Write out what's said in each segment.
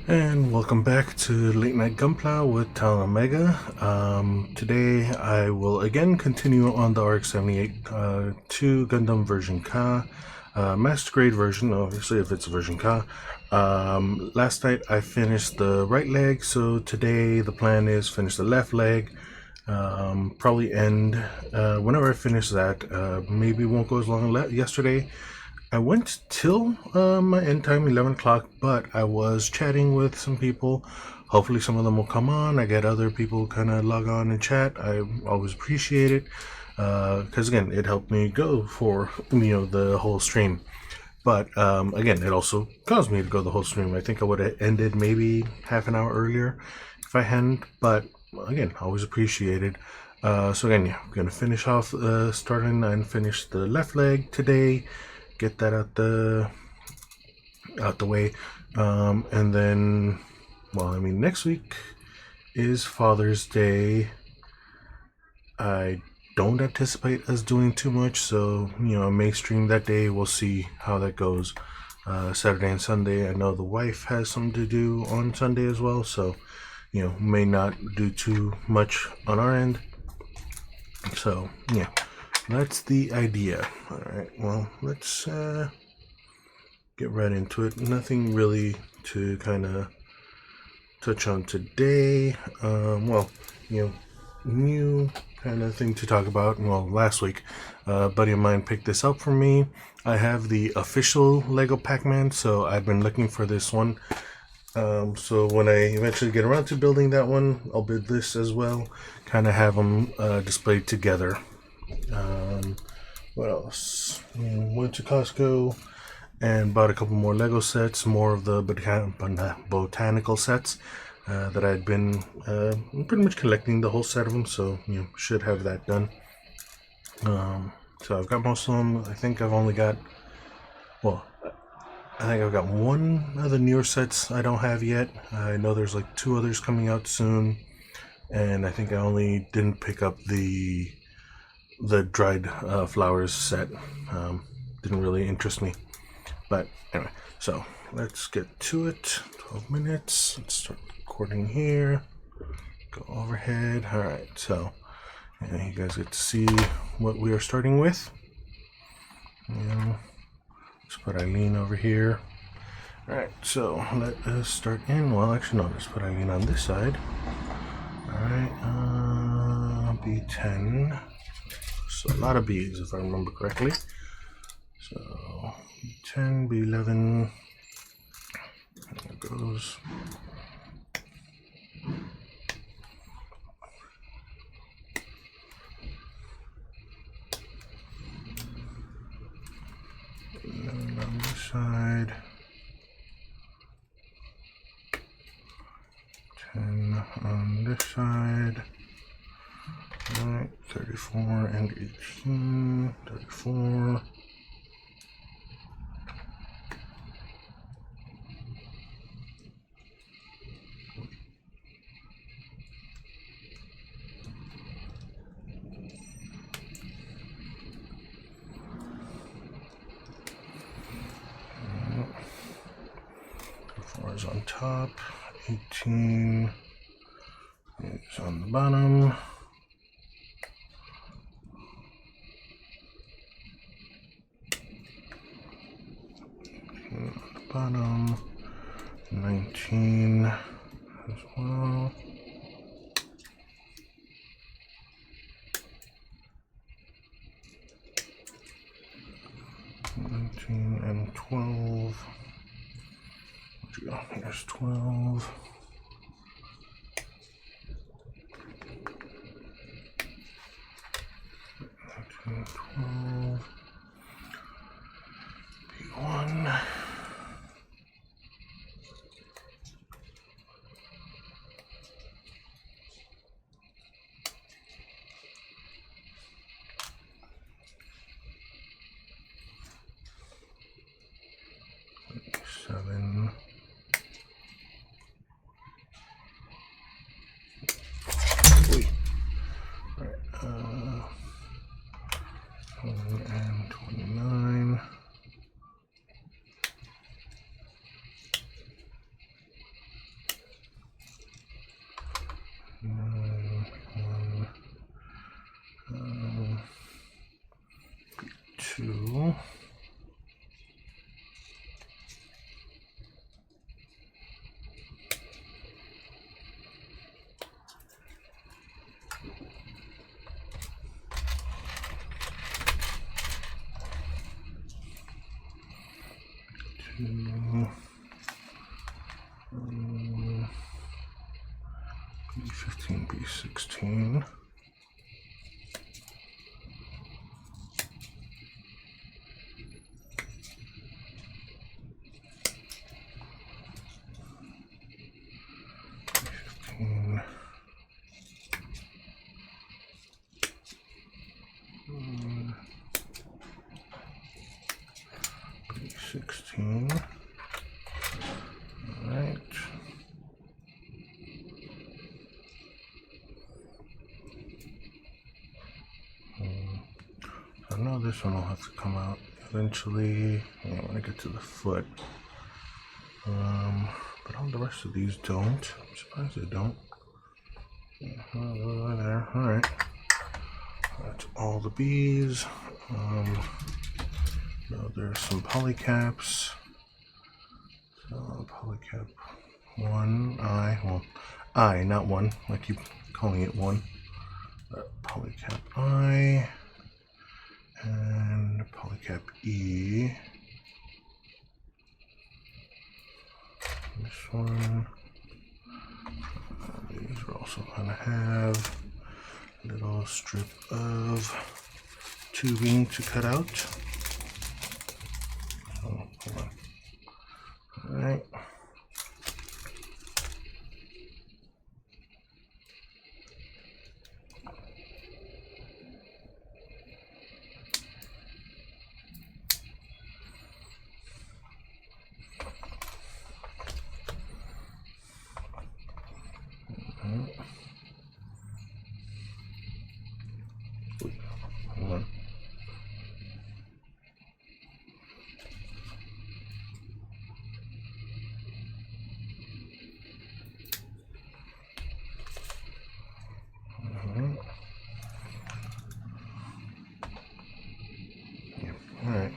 And welcome back to Late Night Gunpla with Tal Omega. Today I will again continue on the RX-78 2 Gundam version Ka. Master grade version, obviously, if it's a version Ka. Last night I finished the right leg, so today the plan is finish the left leg. Probably end whenever I finish that. Maybe won't go as long as yesterday. I went till my end time, 11 o'clock, but I was chatting with some people. Hopefully, some of them will come on. I get other people kind of log on and chat. I always appreciate it because, again, it helped me go for the whole stream. But again, it also caused me to go the whole stream. I think I would have ended maybe half an hour earlier if I hadn't. But again, always appreciated. So again, yeah, I'm gonna finish off starting and finish the left leg today. Get that out the way, and then, next week is Father's Day. I don't anticipate us doing too much, so I may stream that day. We'll see how that goes. Saturday and Sunday, I know the wife has something to do on Sunday as well, so may not do too much on our end. So yeah, that's the idea. All right, well, let's get right into it. Nothing really to kind of touch on today. New kind of thing to talk about. Well, last week, a buddy of mine picked this up for me. I have the official Lego Pac-Man, so I've been looking for this one. So when I eventually get around to building that one, I'll build this as well. Kind of have them displayed together. What else? Went to Costco and bought a couple more Lego sets, more of the botanical sets that I'd been pretty much collecting the whole set of them, so should have that done. So I've got most of them. I think I've got one of the newer sets I don't have yet. I know there's like two others coming out soon, and I think I only didn't pick up the dried flowers set. Didn't really interest me. But anyway, so let's get to it. 12 minutes. Let's start recording here. Go overhead. All right, so you guys get to see what we are starting with. Let's put Eileen over here. All right, so let us start in. Well, actually, no, let's put Eileen on this side. All right, B10. So a lot of B's, if I remember correctly. So B10, B11. There it goes. And on this side. 10 on this side. Alright, 34 and 18. 34. Is on top, 18 is on the bottom. On the bottom, 19 as well. 19 and 12. Here's 12. 12. B1. Seven. And 29. B15, B16. B16. All right. I know this one will have to come out eventually when I get to the foot. But all the rest of these don't. I'm surprised they don't. Over there. All right. That's all the B's. Now there's some polycaps. So polycap 1I. Well, I, not 1. I keep calling it 1. Polycap I. And polycap E. This one. These are also going to have a little strip of tubing to cut out. So, hold on. All right. Alright,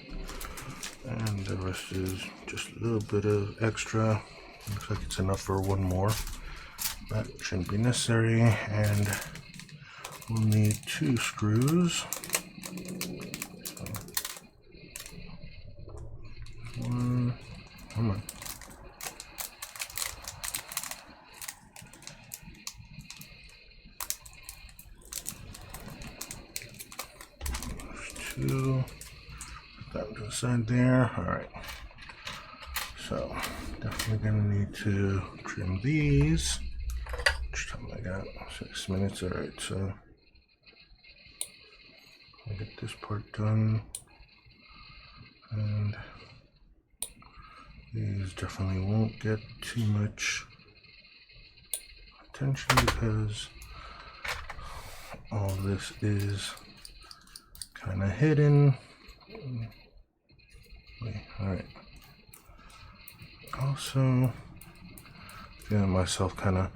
and the rest is just a little bit of extra. Looks like it's enough for one more. That shouldn't be necessary, and we'll need 2 screws. So, one, come on. There's 2. Put that to the side there. Alright. So, definitely gonna need to trim these. Which time I got? 6 minutes. Alright, so I'll get this part done. And these definitely won't get too much attention because all this is kind of hidden. Alright. Also, feeling myself kind of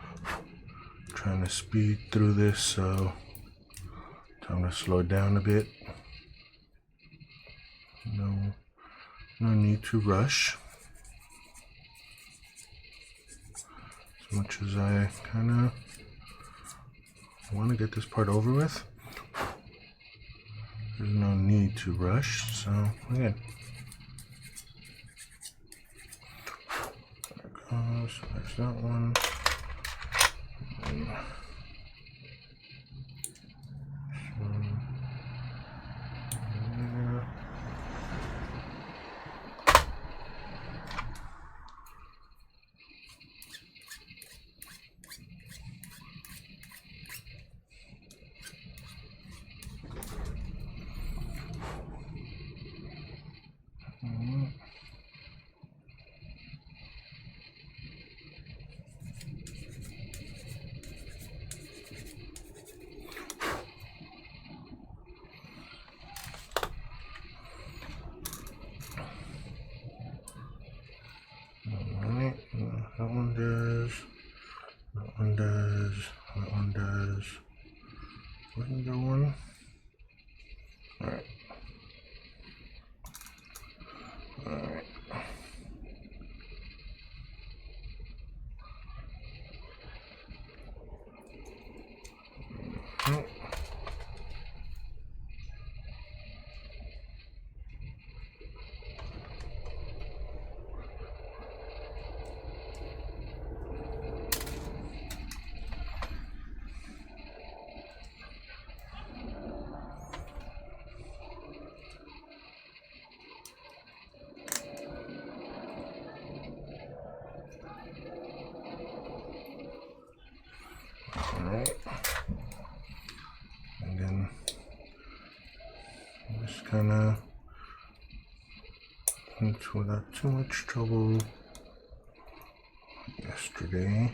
trying to speed through this, so time to slow down a bit. No need to rush. As much as I kind of want to get this part over with, there's no need to rush. So again, there it goes. There's that one. And this one. There. That one does. That one does. That one does. Wasn't there one? Alright. Alright. Just kind of without too much trouble yesterday.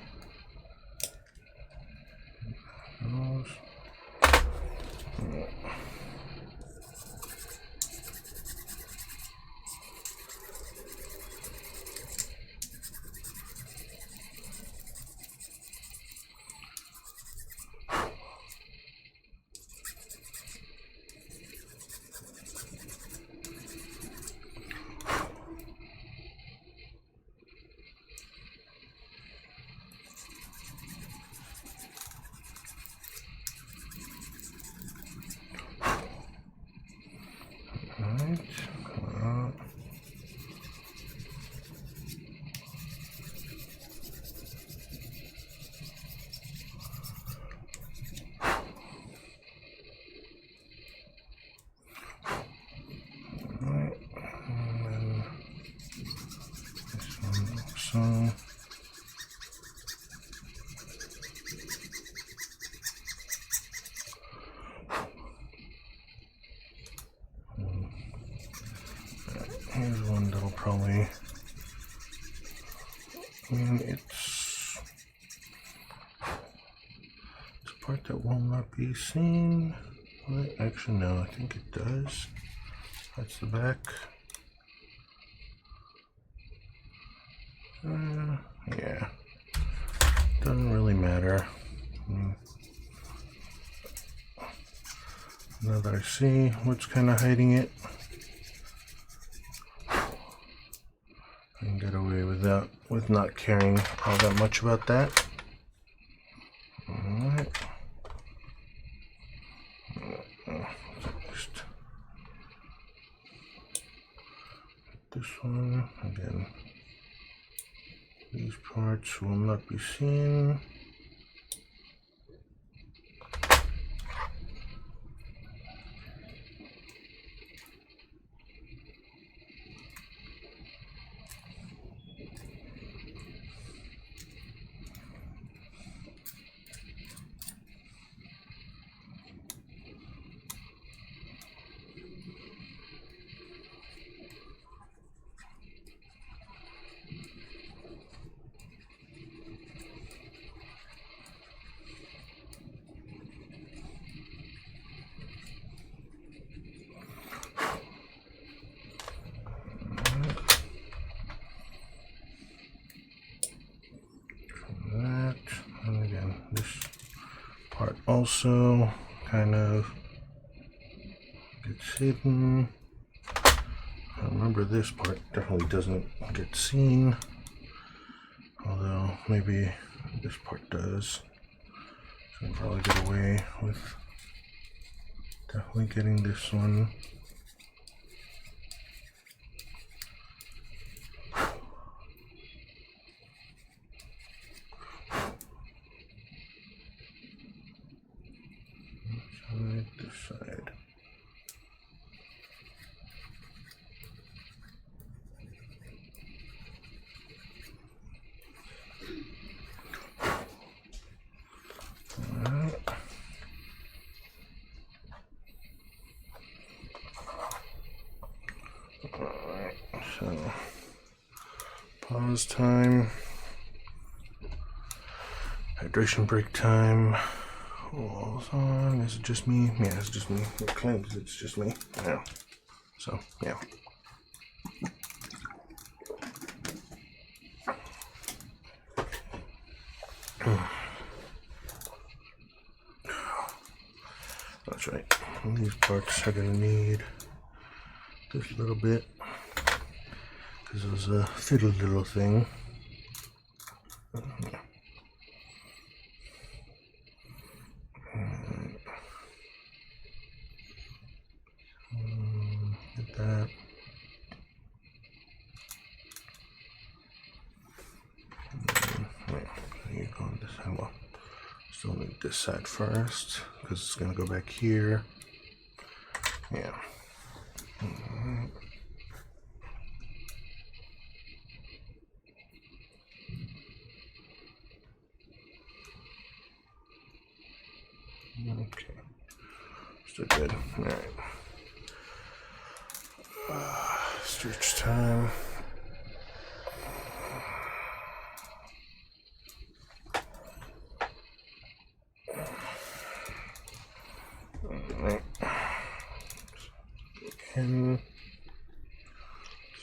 So here's one that'll probably, it's a part that will not be seen. Well, actually, no, I think it does. That's the back. Yeah, doesn't really matter. Now that I see what's kind of hiding it, I can get away with not caring all that much about that. All right. Just this one again. These parts will not be seen. Also kind of gets hidden. I remember this part definitely doesn't get seen, although maybe this part does. So I'll probably get away with definitely getting this one. This side. Alright. Alright, so pause time, hydration break time. Wall's on. Is it just me? Yeah, it's just me. It claims it's just me. Yeah. So, yeah. That's right. These parts are going to need this little bit because it was a fiddle little thing. Yeah. Get that. You go on this side. Well, still need this side first because it's going to go back here. Yeah. Okay. Still good. All right. Stretch time. Alright. Again.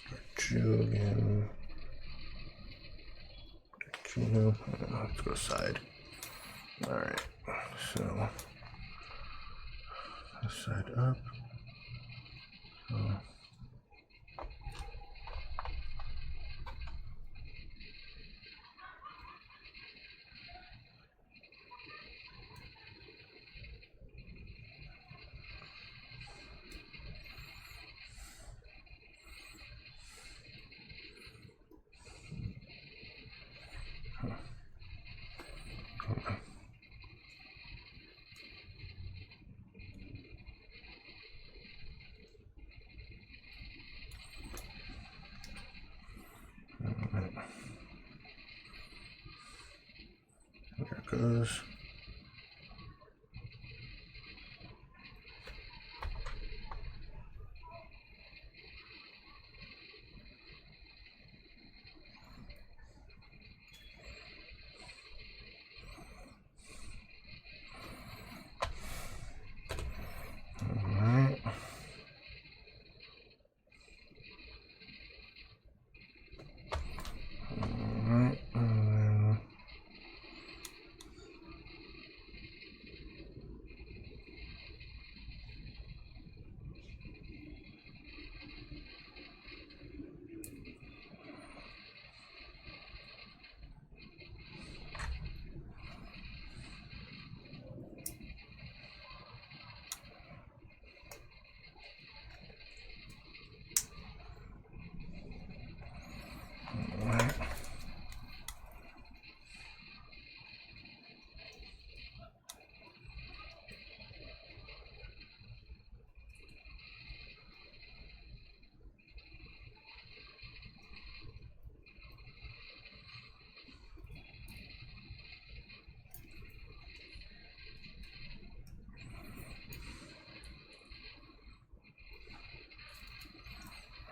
Start you again. You. Let's go side. Alright. So side up. So. There it goes. Alright.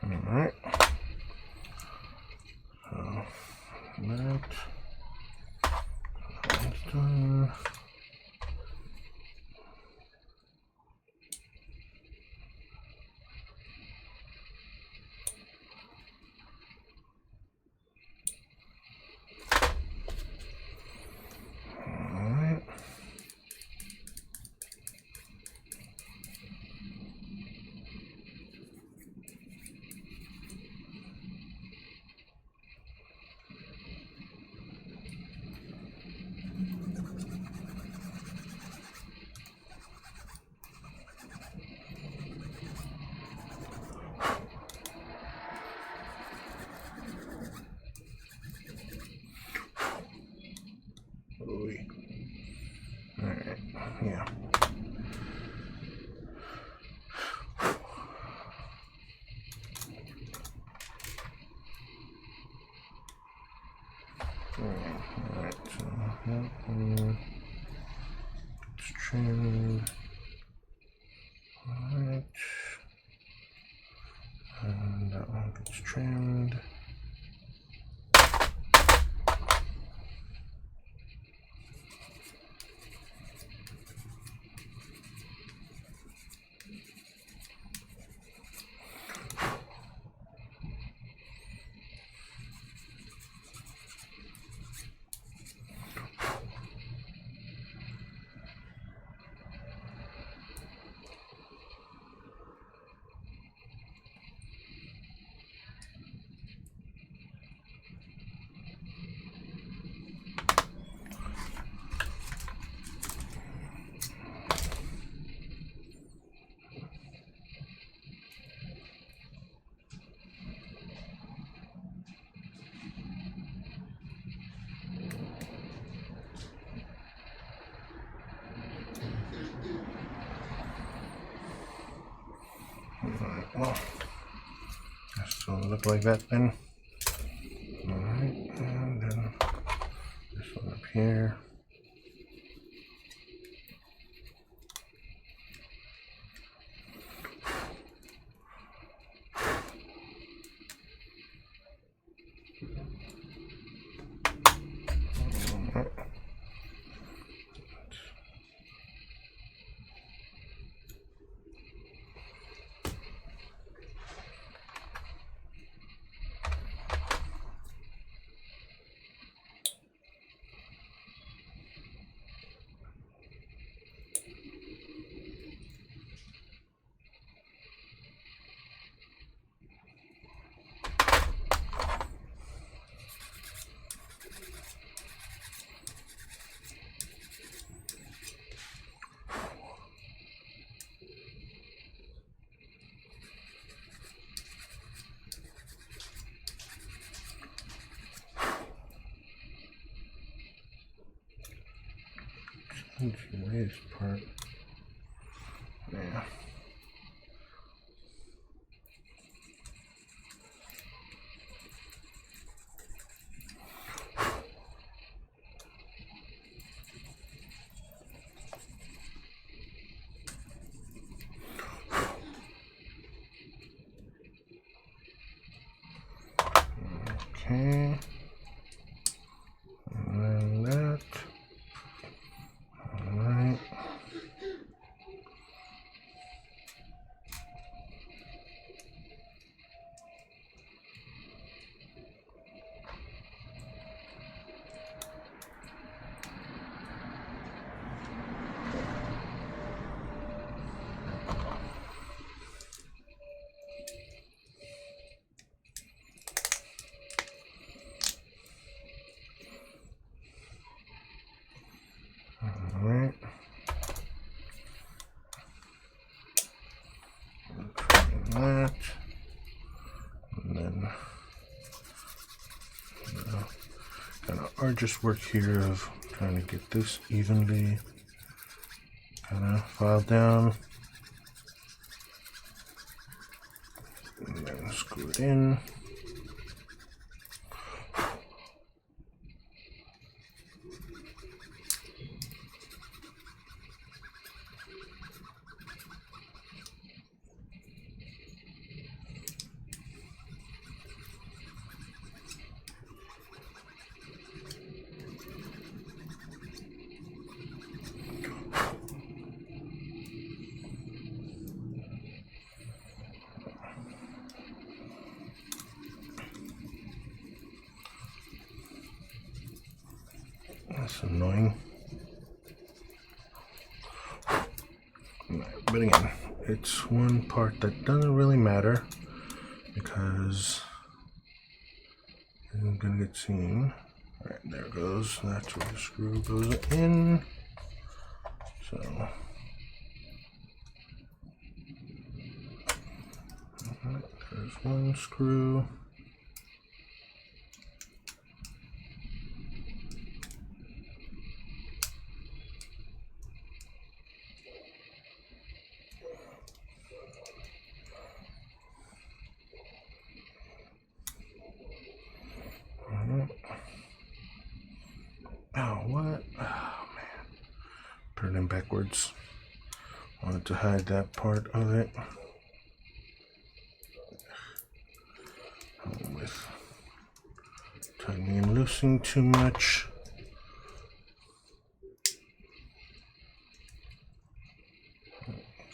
Alright. Alright. So that's done. Alright. Alright, yeah. Alright, so that one gets trimmed. Alright. And that one gets trimmed. Alright, well, that's gonna look like that then. Alright, and then this one up here. this part. Yeah. Okay. And then that. Alright. Alright. That. And then kind of arduous work here of trying to get this evenly kind of filed down. And then screw it in. That's annoying. But again, it's one part that doesn't really matter because it's gonna get seen. Alright, there it goes. That's where the screw goes in. So there's one screw. Oh, what? Oh, man. Turning backwards. Wanted to hide that part of it. With tightening and loosening too much.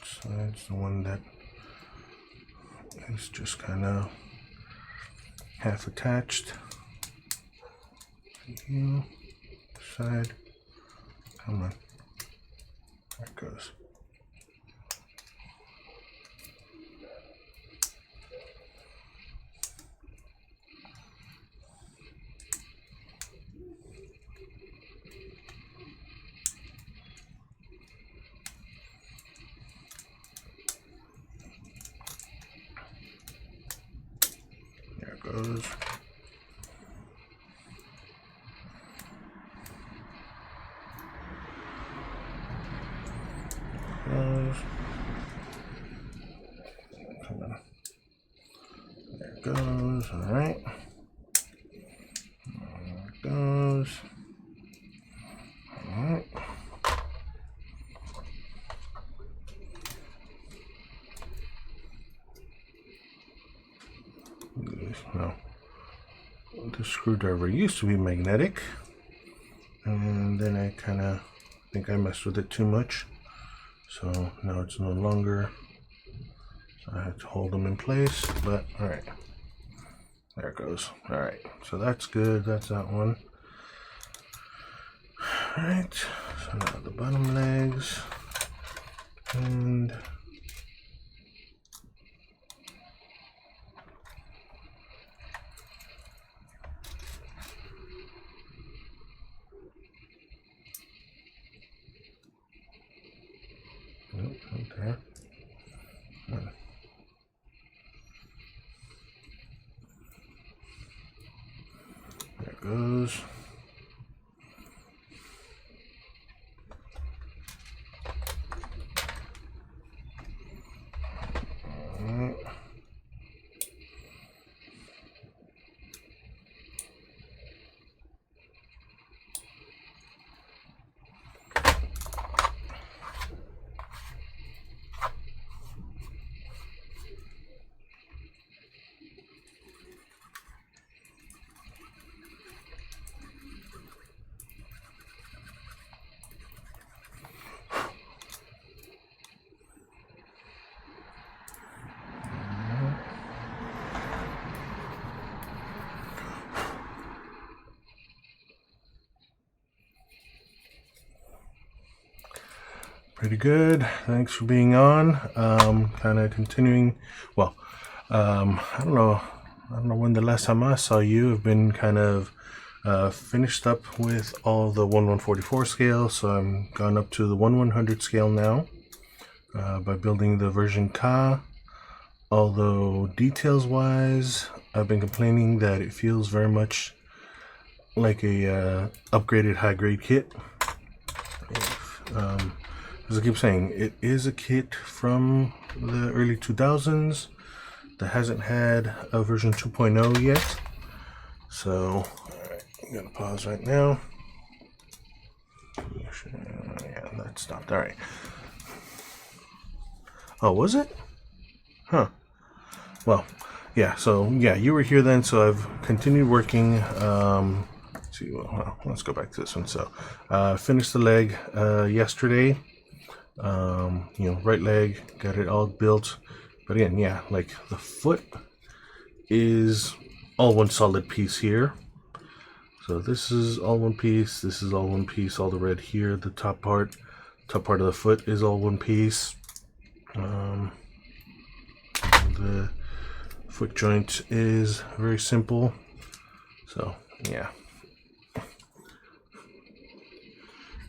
So that's the one that is just kind of half attached. You side. Come on. There it goes. There it goes. Come on. There it goes. All right. There it goes. All right. Now, the screwdriver used to be magnetic, and then I kind of think I messed with it too much. So now it's no longer, so I have to hold them in place, but all right, there it goes. All right, so that's good, that's that one. All right, so now the bottom legs, and nope, not there. There it goes. Pretty good. Thanks for being on. Kind of continuing. Well, I don't know. I don't know when the last time I saw you. I've been kind of finished up with all the 1/144 scale, so I'm gone up to the 1/100 scale now by building the version Ka. Although details-wise, I've been complaining that it feels very much like a upgraded high-grade kit. As I keep saying, it is a kit from the early 2000s that hasn't had a version 2.0 yet. So, alright, I'm gonna pause right now. Yeah, that stopped. Alright. Oh, was it? Huh. Well, yeah, so yeah, you were here then, so I've continued working. Let's see, well, let's go back to this one. So, finished the leg yesterday. Right leg, got it all built. But again, yeah, like the foot is all one solid piece here. So this is all one piece, this is all one piece, all the red here, the top part of the foot is all one piece. The foot joint is very simple. So yeah,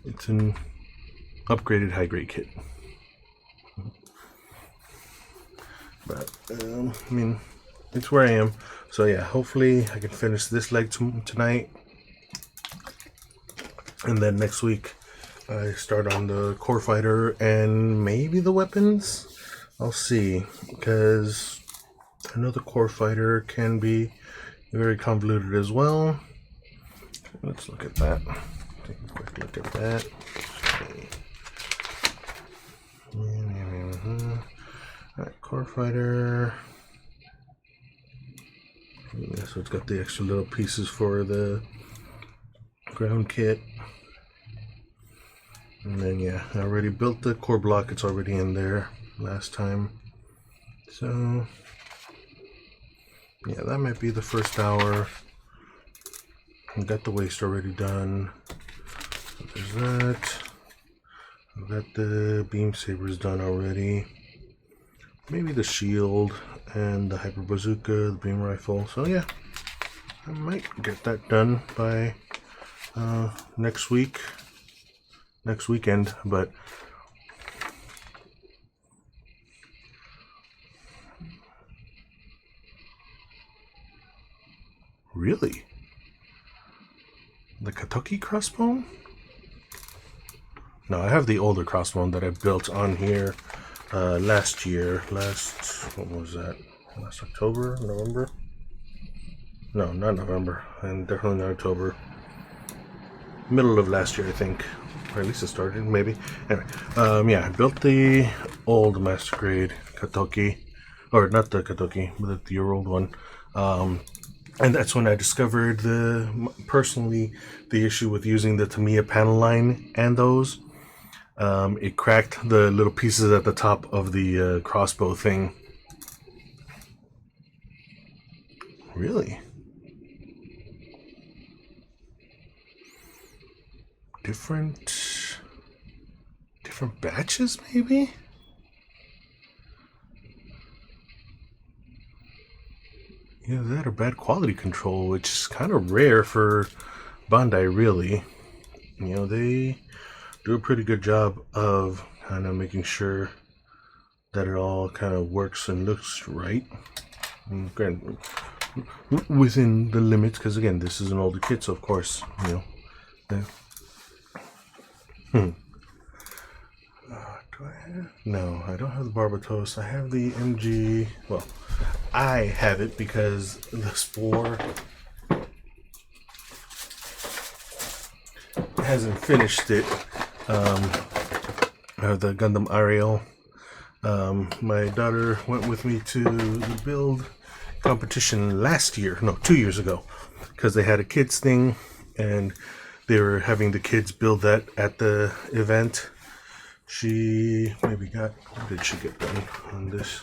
it's an upgraded high-grade kit. But I mean, it's where I am. So yeah, hopefully I can finish this leg tonight, and then next week I start on the core fighter and maybe the weapons. I'll see, because I know the core fighter can be very convoluted as well. Let's look at that. Take a quick look at that. Alright, core fighter. Yeah, so it's got the extra little pieces for the ground kit. And then yeah, I already built the core block, it's already in there last time. So yeah, that might be the first hour. I got the waist already done. So there's that. I've got the beam sabers done already. Maybe the shield and the hyper bazooka, the beam rifle. So yeah, I might get that done by next weekend. But really, the Katoki crossbow? No, I have the older crossbow that I built on here last year. What was that? Last October? November? No, not November. And definitely not October. Middle of last year, I think. Or at least it started, maybe. Anyway, yeah, I built the old Master Grade Katoki. Or not the Katoki, but the old one. And that's when I discovered personally the issue with using the Tamiya panel line and those. It cracked the little pieces at the top of the crossbow thing. Really? Different batches, maybe? Yeah, that or bad quality control, which is kind of rare for Bandai, really. You know, they do a pretty good job of kind of making sure that it all kind of works and looks right. And granted, within the limits, because again, this is an older kit, so of course, you know. Do I have? No, I don't have the Barbatos. I have the MG. Well, I have it because the Spore hasn't finished it. I have the Gundam Ariel. My daughter went with me to the build competition last year, no, 2 years ago, because they had a kids thing and they were having the kids build that at the event. She maybe got, what did she get done on this?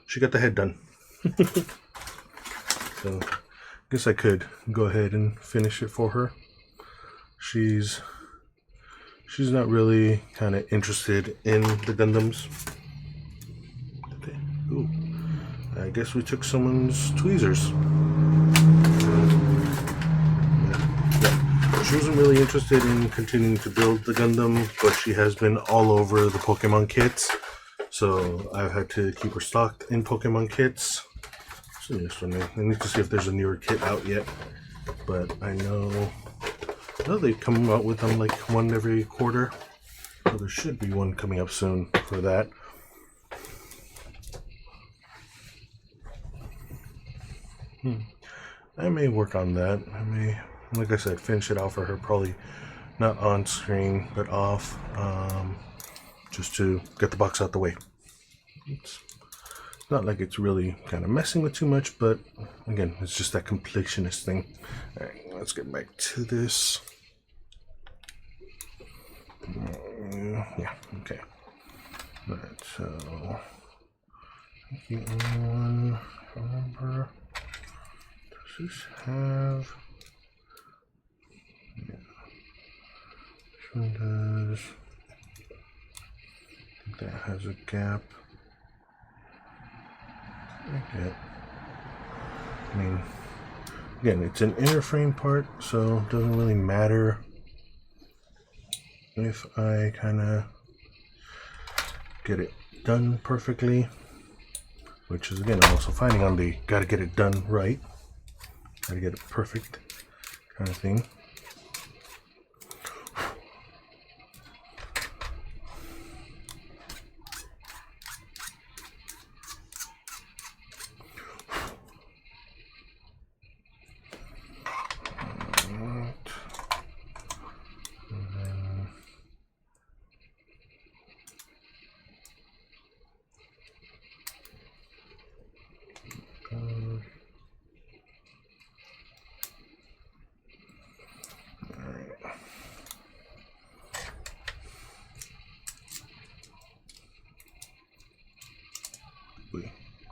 She got the head done. So I guess I could go ahead and finish it for her. she's not really kind of interested in the Gundams. Okay. Ooh. I guess we took someone's tweezers. Yeah. She wasn't really interested in continuing to build the Gundam, but she has been all over the Pokemon kits. So I've had to keep her stocked in Pokemon kits. So I need to see if there's a newer kit out yet. But I know they come out with them like one every quarter. So there should be one coming up soon for that. I may work on that. I may, like I said, finish it out for her. Probably not on screen, but off. Just to get the box out the way. It's not like it's really kind of messing with too much, but again, it's just that completionist thing. All right, let's get back to this. Yeah, okay. All right, so the only one, remember, does this have? Yeah, this one does. I think that has a gap. Okay. I mean, again, it's an inner frame part, so it doesn't really matter if I kind of get it done perfectly, which is, again, I'm also finding on the gotta get it done right, gotta get it perfect kind of thing.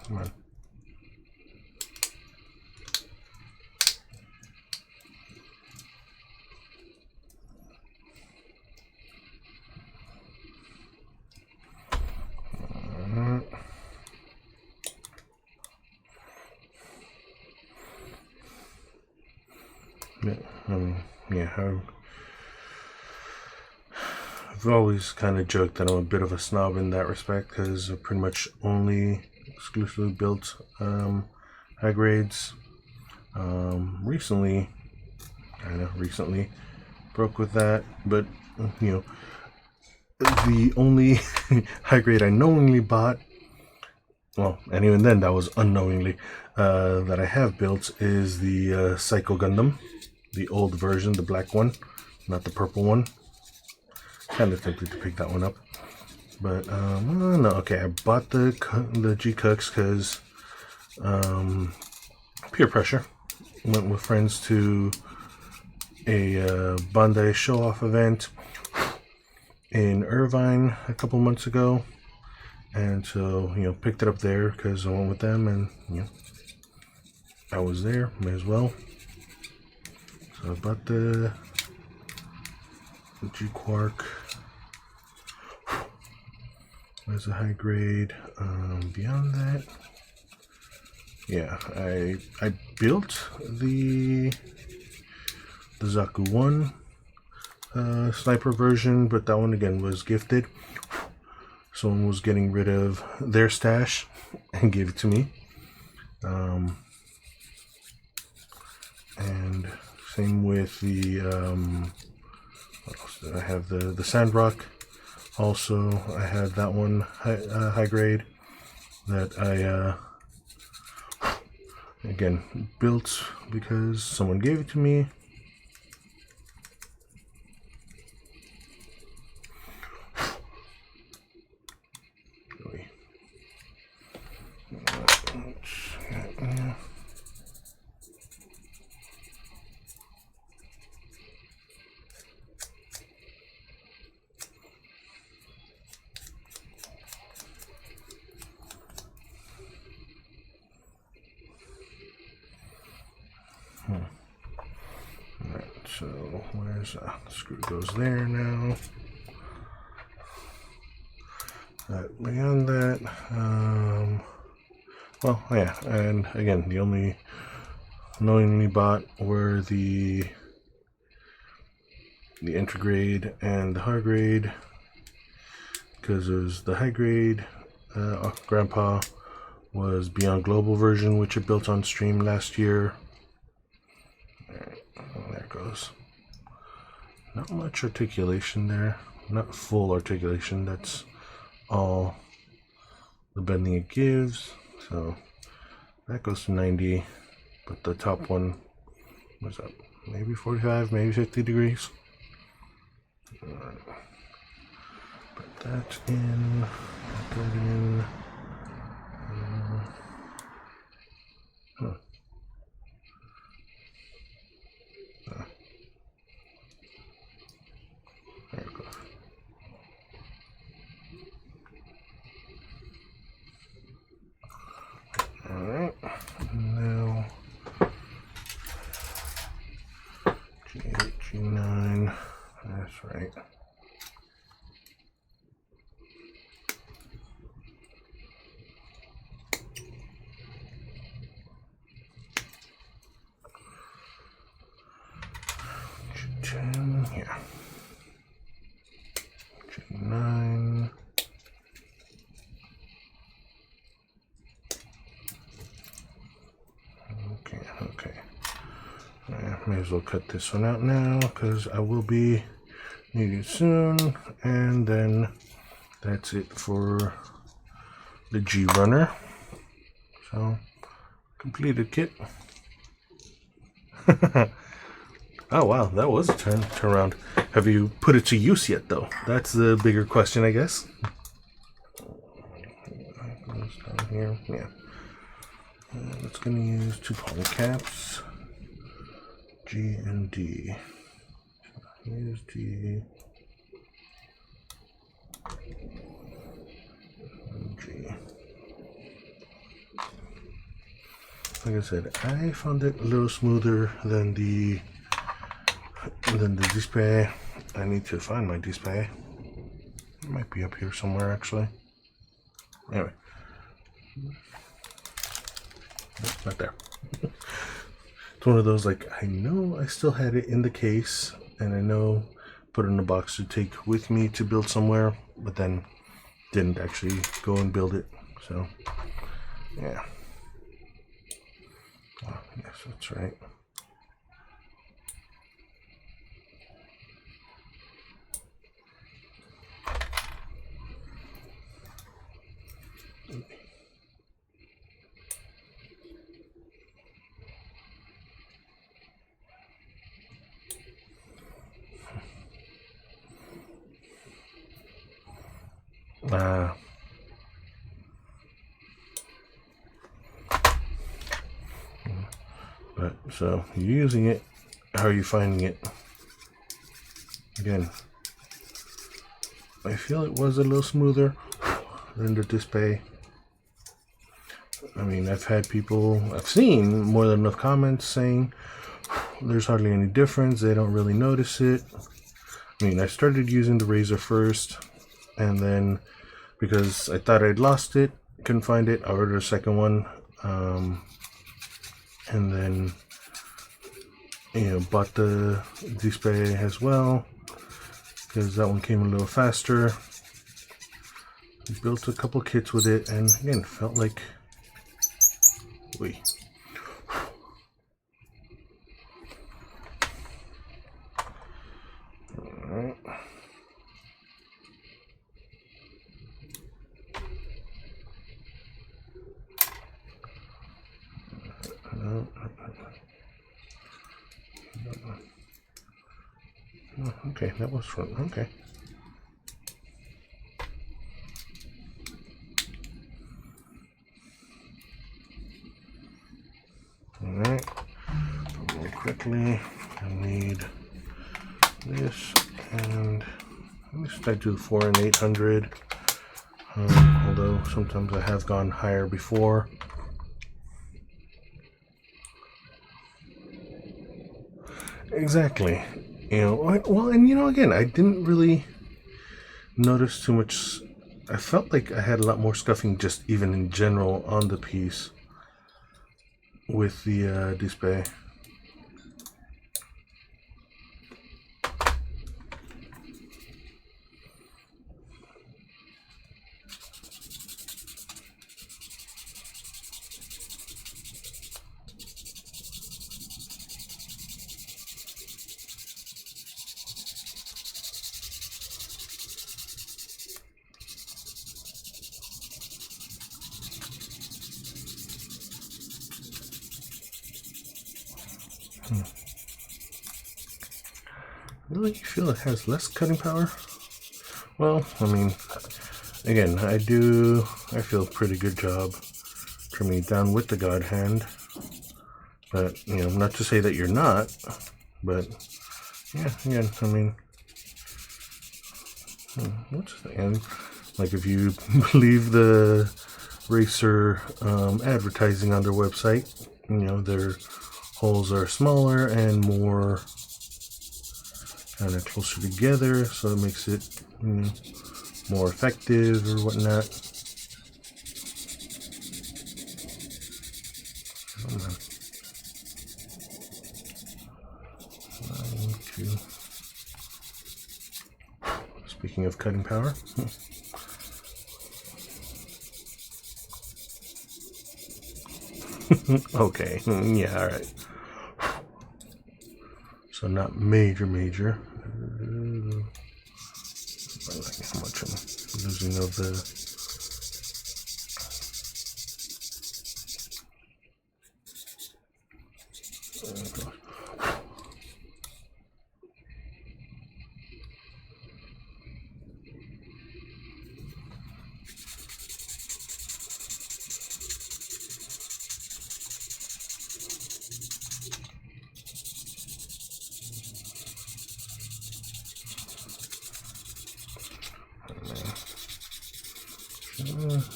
Come on. Yeah, I've always kind of joked that I'm a bit of a snob in that respect because I've pretty much only exclusively built high grades. Recently broke with that, but you know, the only high grade I knowingly bought, well, and even then that was unknowingly, that I have built is the Psycho Gundam, the old version, the black one, not the purple one. Kind of tempted to pick that one up, but no. Okay, I bought the G Cooks because peer pressure. Went with friends to a Bandai show-off event in Irvine a couple months ago, and so picked it up there because I went with them, and I was there, may as well. So I bought the G Quark. There's a high grade. Beyond that, yeah, I built the Zaku 1 sniper version, but that one again was gifted. Someone was getting rid of their stash and gave it to me. And same with the what else did I have? The Sandrock. Also, I had that one high grade that I again built because someone gave it to me. where's the screw goes there now. Beyond that, well, yeah, and again, the only knowingly bought were the entry grade and the high grade, because it was the high grade. Grandpa was Beyond Global version, which it built on stream last year. Alright, there it goes. Not much articulation there, not full articulation. That's all the bending it gives. So that goes to 90, but the top one was up maybe 45, maybe 50 degrees. Alright. Put that in, put that in. Huh. There it goes. Alright, now G8, G9, that's right. G10, yeah. G9. Okay. I may as well cut this one out now because I will be needing it soon. And then that's it for the G runner. So, completed kit. Oh wow, that was a turn around. Have you put it to use yet though? That's the bigger question, I guess. Goes down here. Yeah. It's going to use 2 poly caps, G and D. Here's D and G. Like I said, I found it a little smoother than the display. I need to find my display. It might be up here somewhere actually. Anyway. Not there. It's one of those, like, I know I still had it in the case, and I know put it in a box to take with me to build somewhere, but then didn't actually go and build it. So, yeah. Oh, yes, that's right. But so you're using it, how are you finding it? Again, I feel it was a little smoother than the display. I mean, I've seen more than enough comments saying there's hardly any difference, they don't really notice it. I mean, I started using the razor first, and then because I thought I'd lost it, couldn't find it, I ordered a second one, and then, you know, bought the display as well because that one came a little faster. Built a couple kits with it, and again, felt like, wait. Alright. Oh, okay, that was front. Okay. Alright, really quickly, I need this, and at least I do 4 and 800, although sometimes I have gone higher before. Exactly. Well, and again, I didn't really notice too much. I felt like I had a lot more scuffing just even in general on the piece with the display. Really feel it has less cutting power? Well, I mean, again, I feel a pretty good job trimming it down with the God Hand. But, not to say that you're not, but, yeah, again, I mean, what's the end? Like, if you believe the Racer advertising on their website, their holes are smaller and more kind of closer together, so it makes it more effective or whatnot. Speaking of cutting power. Okay, yeah, alright. So not major. I like how much I'm losing of the...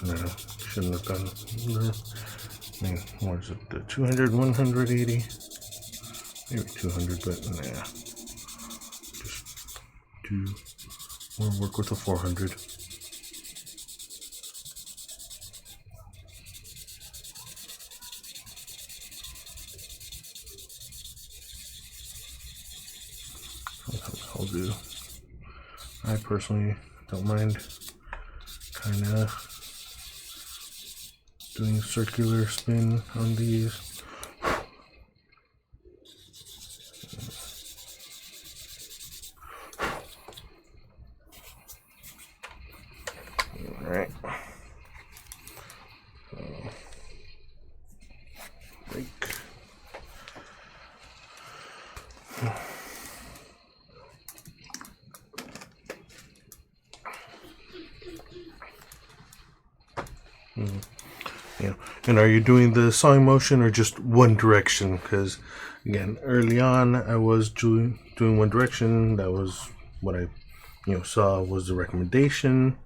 No, shouldn't have done. I mean, what is it? The 200, 180? Maybe 200, but nah. Just do more work with the 400. I'll do. I personally don't mind kind of doing a circular spin on these. Alright. Break. Yeah. And are you doing the sawing motion or just one direction? Because again, early on I was doing one direction. That was what I saw was the recommendation.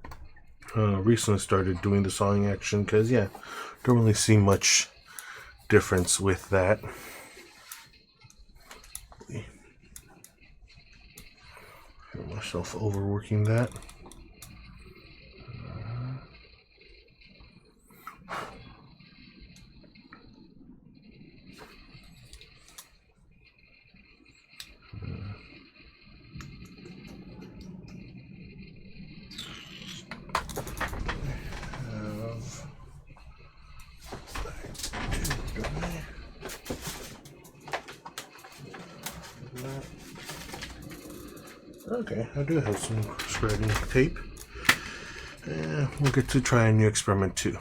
Recently started doing the sawing action because don't really see much difference with that. Feel myself overworking that. Okay, I do have some spreading tape. We'll get to try a new experiment too.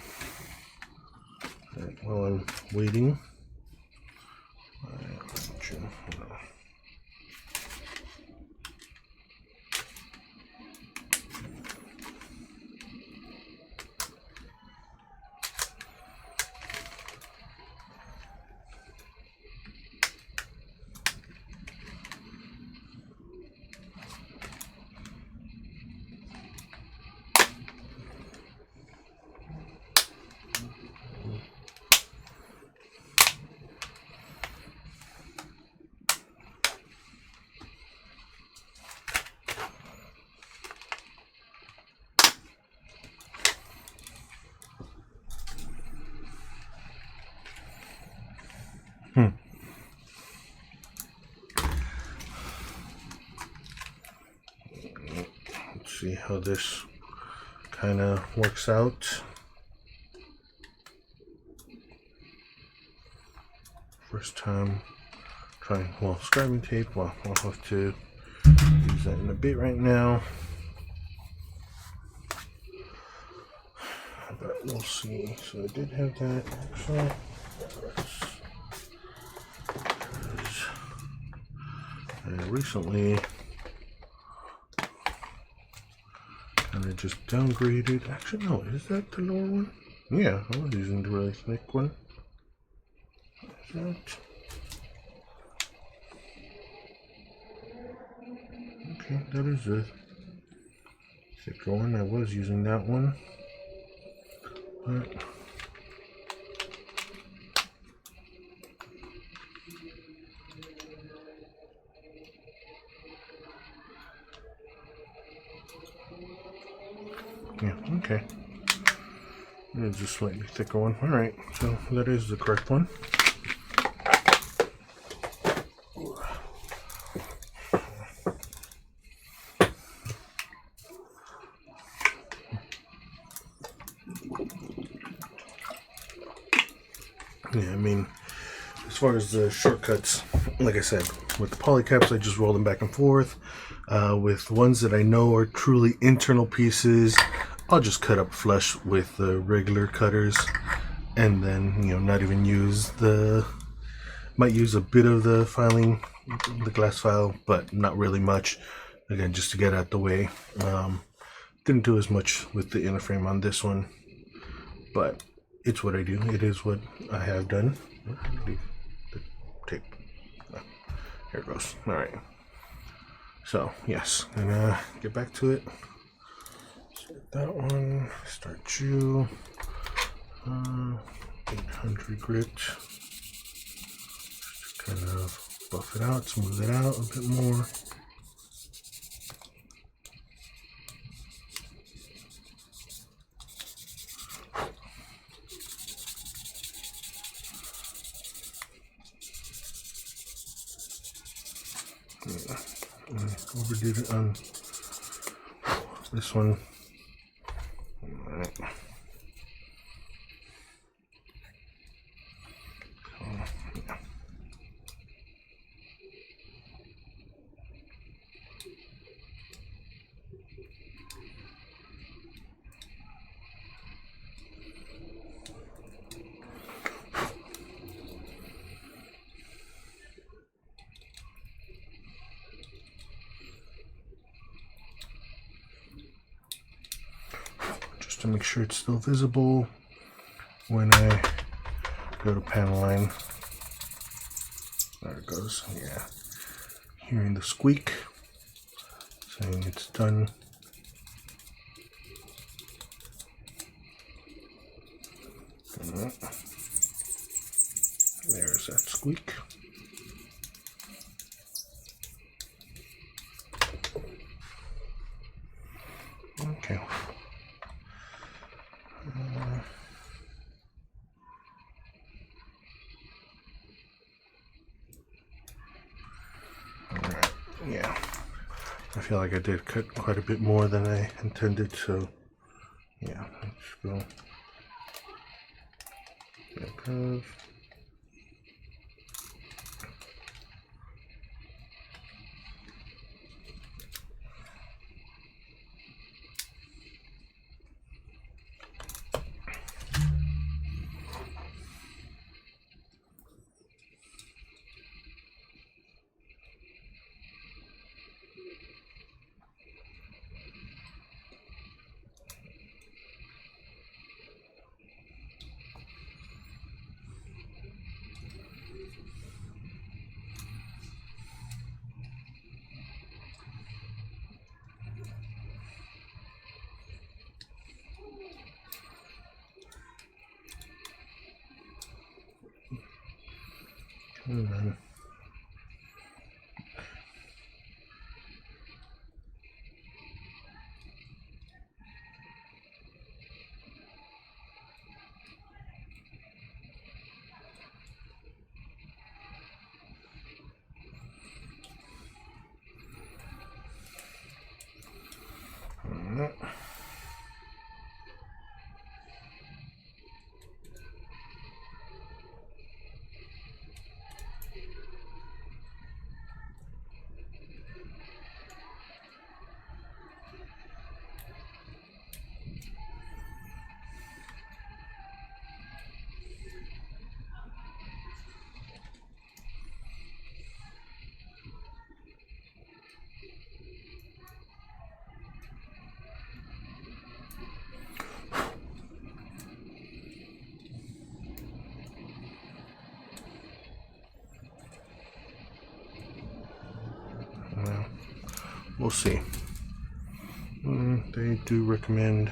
Right, while I'm waiting, see how this kind of works out. First time trying, well, scribing tape. Well, I'll have to use that in a bit right now. But we'll see. So I did have that actually. I recently kind of just downgraded. Actually, no, is that the lower one? Yeah, I was using the really thick one. Is that? Okay, that is the thicker one. I was using that one. But yeah, okay. It's a slightly thicker one. Alright, so that is the correct one. Yeah, I mean, as far as the shortcuts, like I said, with the polycaps, I just roll them back and forth. With ones that I know are truly internal pieces, I'll just cut up flush with the regular cutters, and then, you know, not even use might use a bit of the filing, the glass file, but not really much. Again, just to get out the way. Didn't do as much with the inner frame on this one, but it's what I do. It is what I have done. Leave the tape. Oh, here it goes. All right. So yes, gonna get back to it. Start that one. Start you. 800 grit. Just kind of buff it out, smooth it out a bit more. Overdid it on this one. All right. So, yeah. To make sure it's still visible when I go to panel line. There it goes. Yeah, hearing the squeak saying it's done. There's that squeak. Okay. Alright, yeah. I feel like I did cut quite a bit more than I intended, so yeah, let's go. Curve. And then we'll see. They do recommend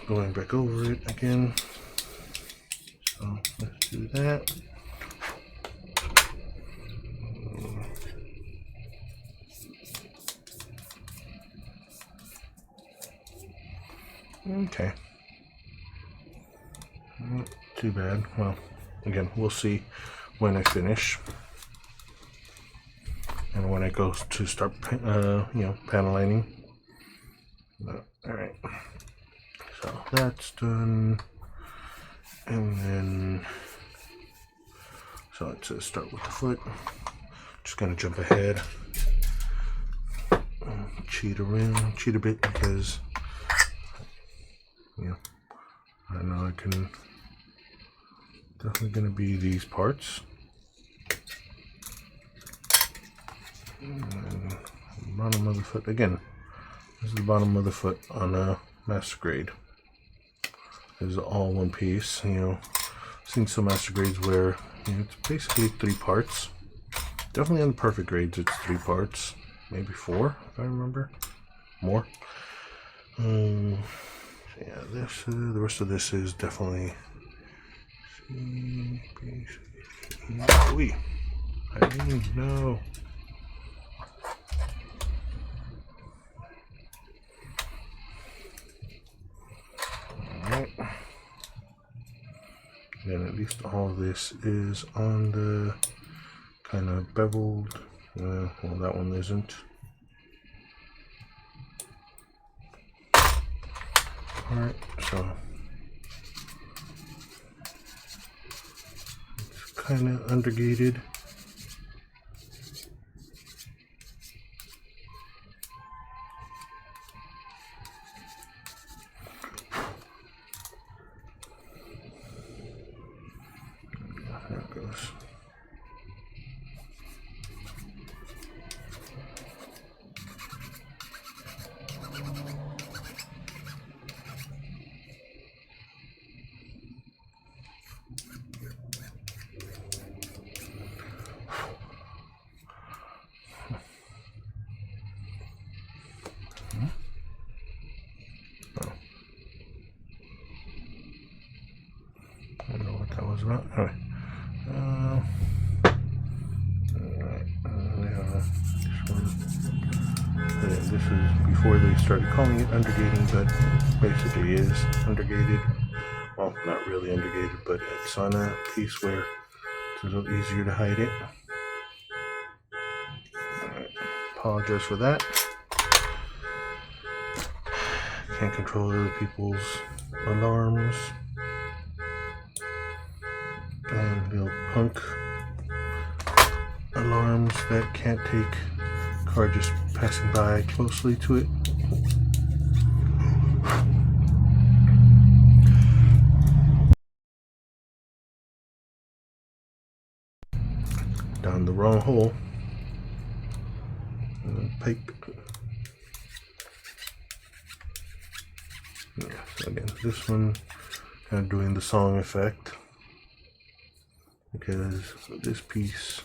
going back over it again. So let's do that. Okay. Not too bad. Well, again, we'll see when I finish. And when I go to start, panel lining. Alright. So that's done. And then, so it says start with the foot. Just gonna jump ahead. Cheat a bit because, I know I can, definitely gonna be these parts. And bottom of the foot again. This is the bottom of the foot on a master grade. This is all one piece. Seen some master grades where it's basically 3 parts. Definitely on the perfect grades, it's 3 parts, maybe 4 if I remember. More. So yeah, this the rest of this is definitely. I didn't know. Then at least all this is on the kind of beveled. Well, that one isn't. Alright, so it's kind of undergated. There it goes. I don't know what that was about. Anyway. This is before they started calling it undergating, but basically is undergated. Well, not really undergated, but it's on a piece where it's a little easier to hide it. Right. Apologize for that. Can't control other people's alarms. And little punk alarms that can't take car just passing by closely to it. Down the wrong hole. Pipe. Yeah, so again, this one kind of doing the song effect because this piece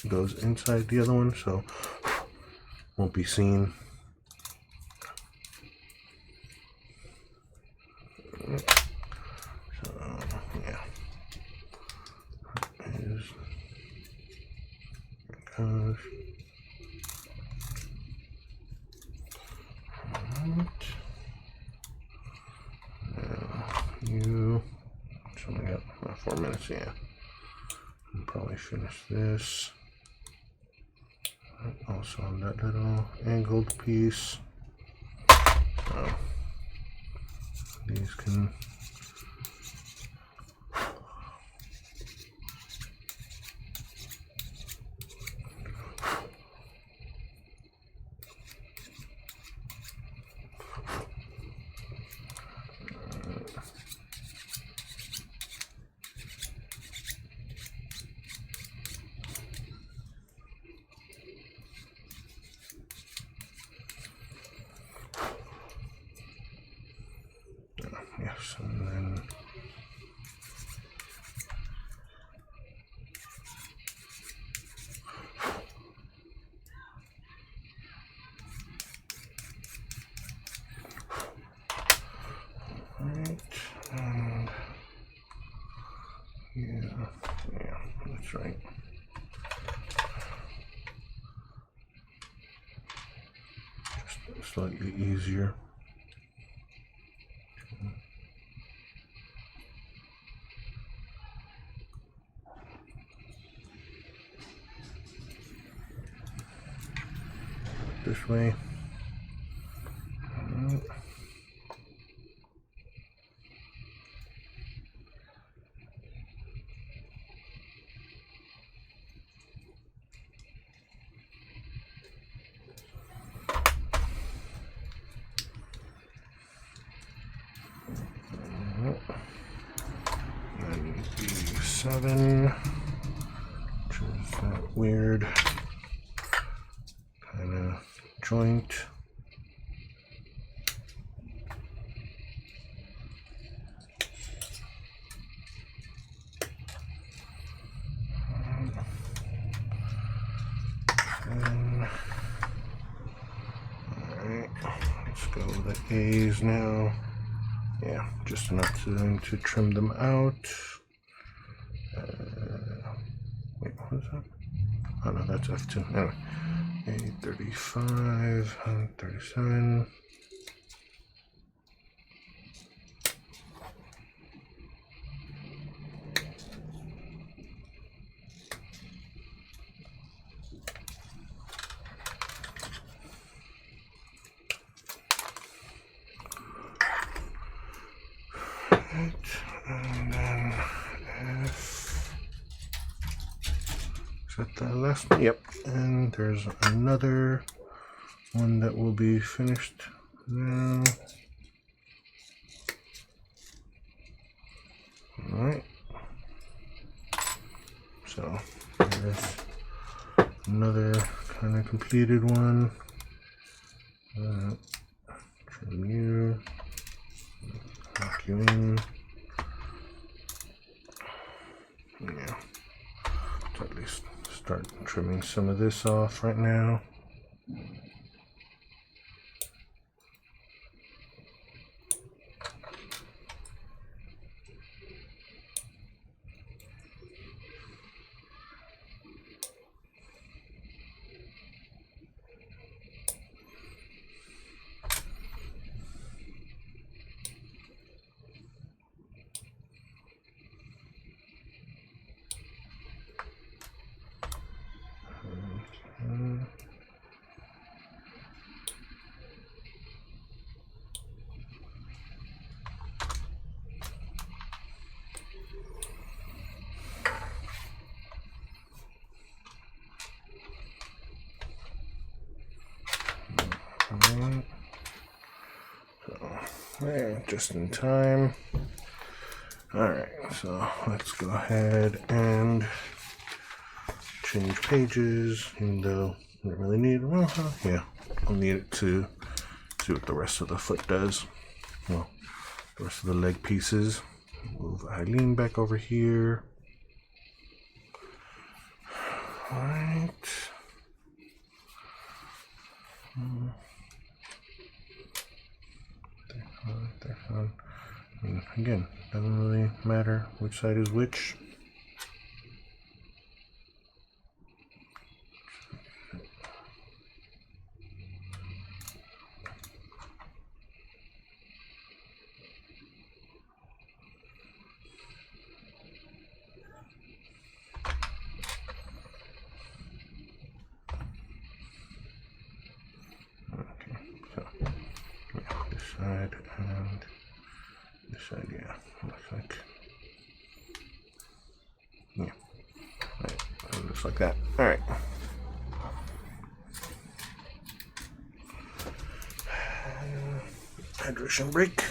goes inside the other one, so won't be seen. So yeah, here's goes. You so I got about 4 minutes, yeah. I'll probably finish this. Also on that little angled piece. So these can yes, and then That's right. Just slightly easier. This way. And B7, which is that weird kind of joint. Alright, let's go with the A's now. Yeah, just enough to trim them out. Wait, what is that? Oh no, that's F2. Anyway, A35, 37. And then F. Is that the last one? Yep. And there's another one that will be finished now. Alright. So there's another kind of completed one. Trim you. Lock you in. Yeah. So at least start trimming some of this off right now. So, there, just in time. Alright, so let's go ahead and change pages, even though I don't really need it. Well, yeah, I'll need it to see what the rest of the foot does. Well, the rest of the leg pieces. Move Eileen back over here. Alright. I mean, again, doesn't really matter which side is which. Side and this side, yeah, looks like, yeah, right, it looks like that. All right. Hydration break.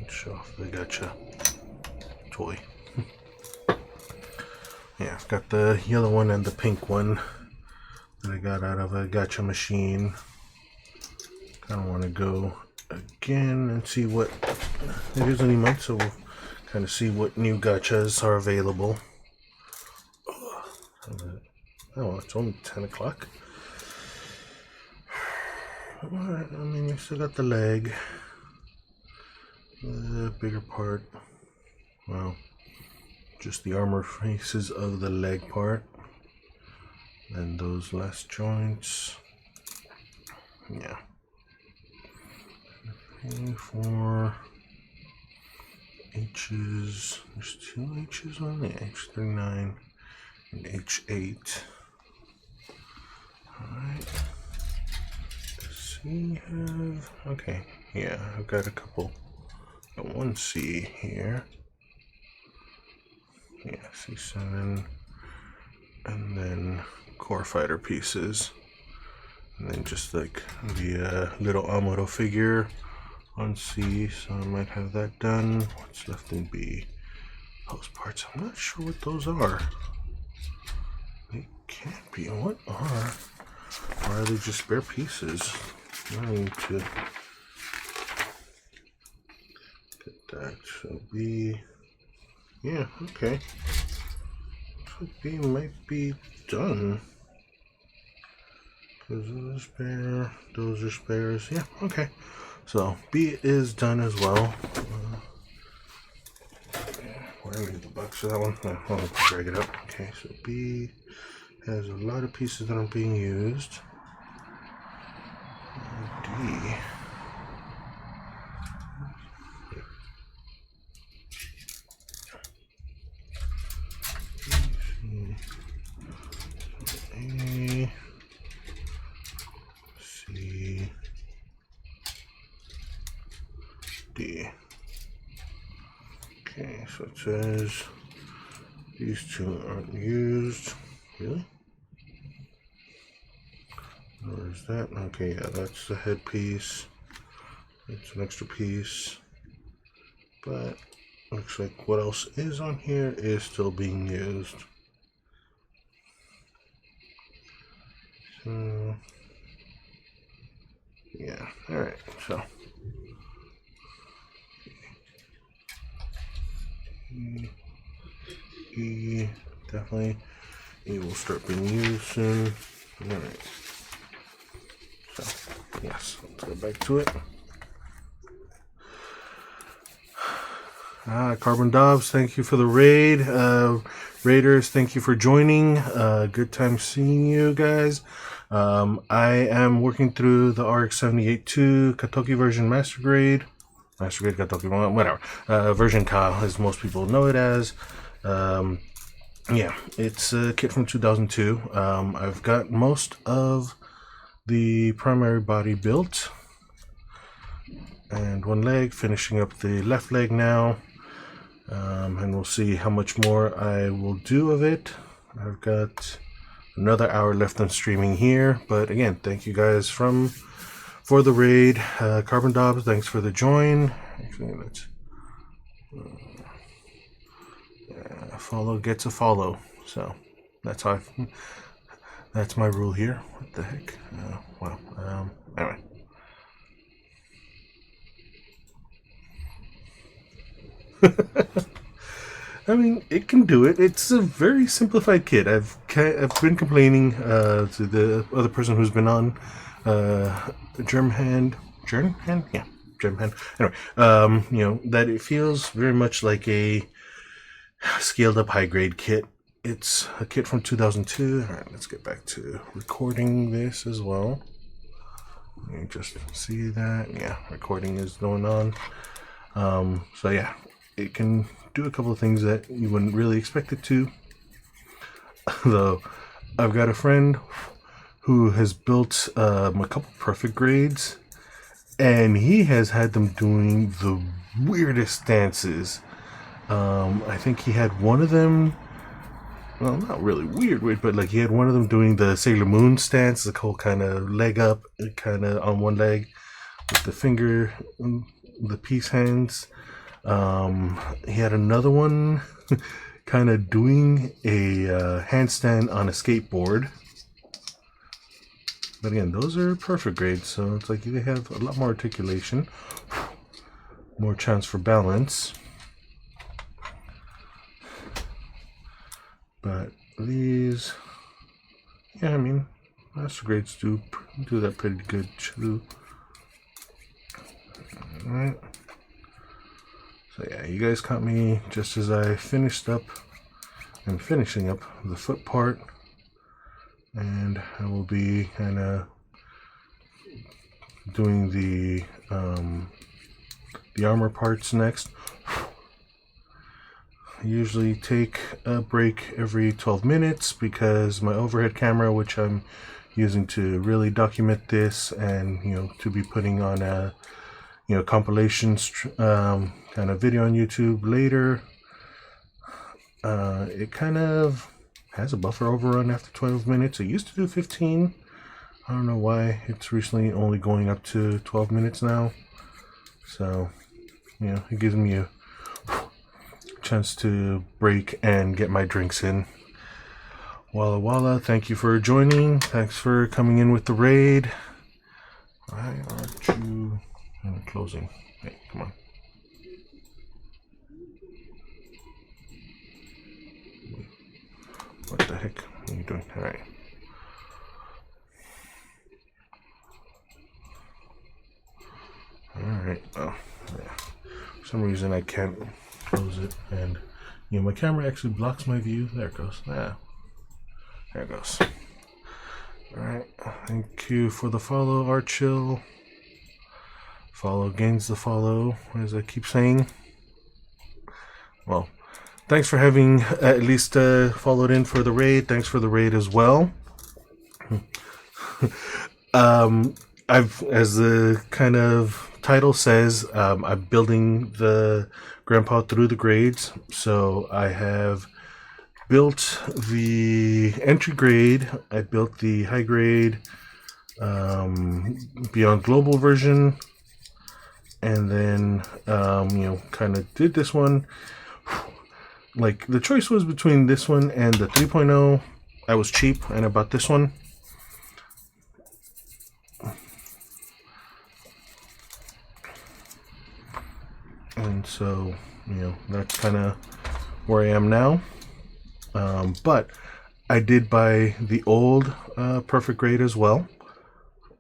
Show off the gotcha toy. Yeah, I've got the yellow one and the pink one that I got out of a gacha machine. Kind of want to go again and see what it is any month, so we'll kind of see what new gachas are available. Oh, it's only 10 o'clock. Alright, I mean, you still got the leg, the bigger part. Well, just the armor faces of the leg part, and those last joints. Yeah. Okay, for H's, there's two H's on the H39 and H8. Alright. Does he have, okay, yeah, I've got a couple. Got one C here. Yeah, C7. And then core fighter pieces. And then just like the little Amuro figure on C, so I might have that done. What's left in B? Those parts, I'm not sure what those are. They can't be. What are? Or are they just spare pieces? I need to get that. So B, yeah, okay. So B might be done. Because those are spares. Yeah, okay. So B is done as well. Where are the box for that one? I'll drag it up. Okay, so B has a lot of pieces that aren't being used. D. A. C. D. Okay, so it says these two aren't used. Really? Or is that? Okay, yeah, that's the headpiece. It's an extra piece. But looks like what else is on here is still being used. So, yeah, alright, so. E, definitely. E will start being used soon. Alright. So, yes, let's go back to it. Carbon Dobbs, thank you for the raid. Raiders, thank you for joining. Good time seeing you guys. I am working through the RX-78-2 Katoki version Master Grade Katoki, whatever. Version Ka, as most people know it as. Yeah, it's a kit from 2002. I've got most of the primary body built. And one leg, finishing up the left leg now. And we'll see how much more I will do of it. I've got another hour left on streaming here, but again, thank you guys for the raid. Carbon Dobbs, thanks for the join. Actually, let's follow gets a follow, so that's how that's my rule here. What the heck? Wow. Anyway. I mean, it can do it. It's a very simplified kit. I've been complaining to the other person who's been on, Germhand. Yeah, Germhand. Anyway, you know, that it feels very much like a scaled up high grade kit. It's a kit from 2002. All right, let's get back to recording this as well. You just see that. Yeah, recording is going on. So yeah, it can do a couple of things that you wouldn't really expect it to. Though I've got a friend who has built a couple perfect grades, and he has had them doing the weirdest stances. I think he had one of them, well, not really weird, but like he had one of them doing the Sailor Moon stance, the whole kind of leg up, kind of on one leg with the finger, the peace hands. He had another one kind of doing a handstand on a skateboard. But again, those are perfect grades, so it's like they have a lot more articulation, more chance for balance. But these, yeah, I mean, master grades do that pretty good too. Alright. So yeah, you guys caught me just as I finished up and finishing up the foot part, and I will be kind of doing the armor parts next. I usually take a break every 12 minutes because my overhead camera, which I'm using to really document this and to be putting on a compilations kind of video on YouTube later, it kind of has a buffer overrun after 12 minutes. It used to do 15. I don't know why it's recently only going up to 12 minutes now. So it gives me a chance to break and get my drinks in. Walla Walla, thank you for joining. Thanks for coming in with the raid. Why aren't you closing? Hey, come on. What the heck are you doing? Alright. Alright, oh, yeah. For some reason I can't close it, and my camera actually blocks my view. There it goes. Ah, there it goes. Alright, thank you for the follow, Archill. Follow gains the follow, as I keep saying. Well, thanks for having at least followed in for the raid. Thanks for the raid as well. As the kind of title says, I'm building the grandpa through the grades. So I have built the entry grade, I built the high grade, Beyond Global version, and then kind of did this one. Like, the choice was between this one and the 3.0. I was cheap and I bought this one. And so, that's kind of where I am now. But I did buy the old perfect grade as well,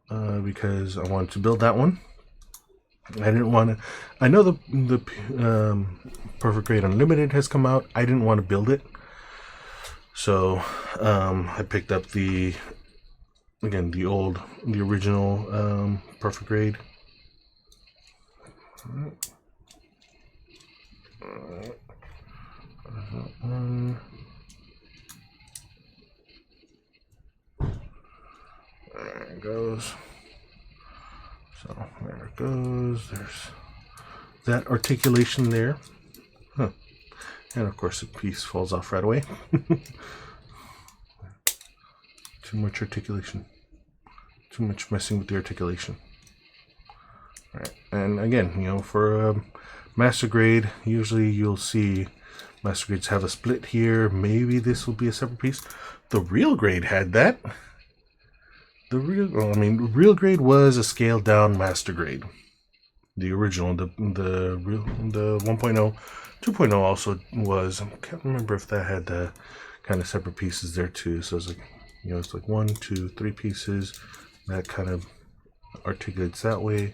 because I wanted to build that one. I didn't want to. I know the perfect grade unlimited has come out. I didn't want to build it, so I picked up the original perfect grade. There it goes. So there it goes. There's that articulation there. Huh. And of course the piece falls off right away. Too much articulation. Too much messing with the articulation. Alright, and again, for master grade, usually you'll see master grades have a split here. Maybe this will be a separate piece. The real grade had that. Real grade was a scaled down master grade. The original, the 1.0, 2.0 also was. I can't remember if that had the kind of separate pieces there too. So it's like, it's like 1, 2, 3 pieces that kind of articulates that way,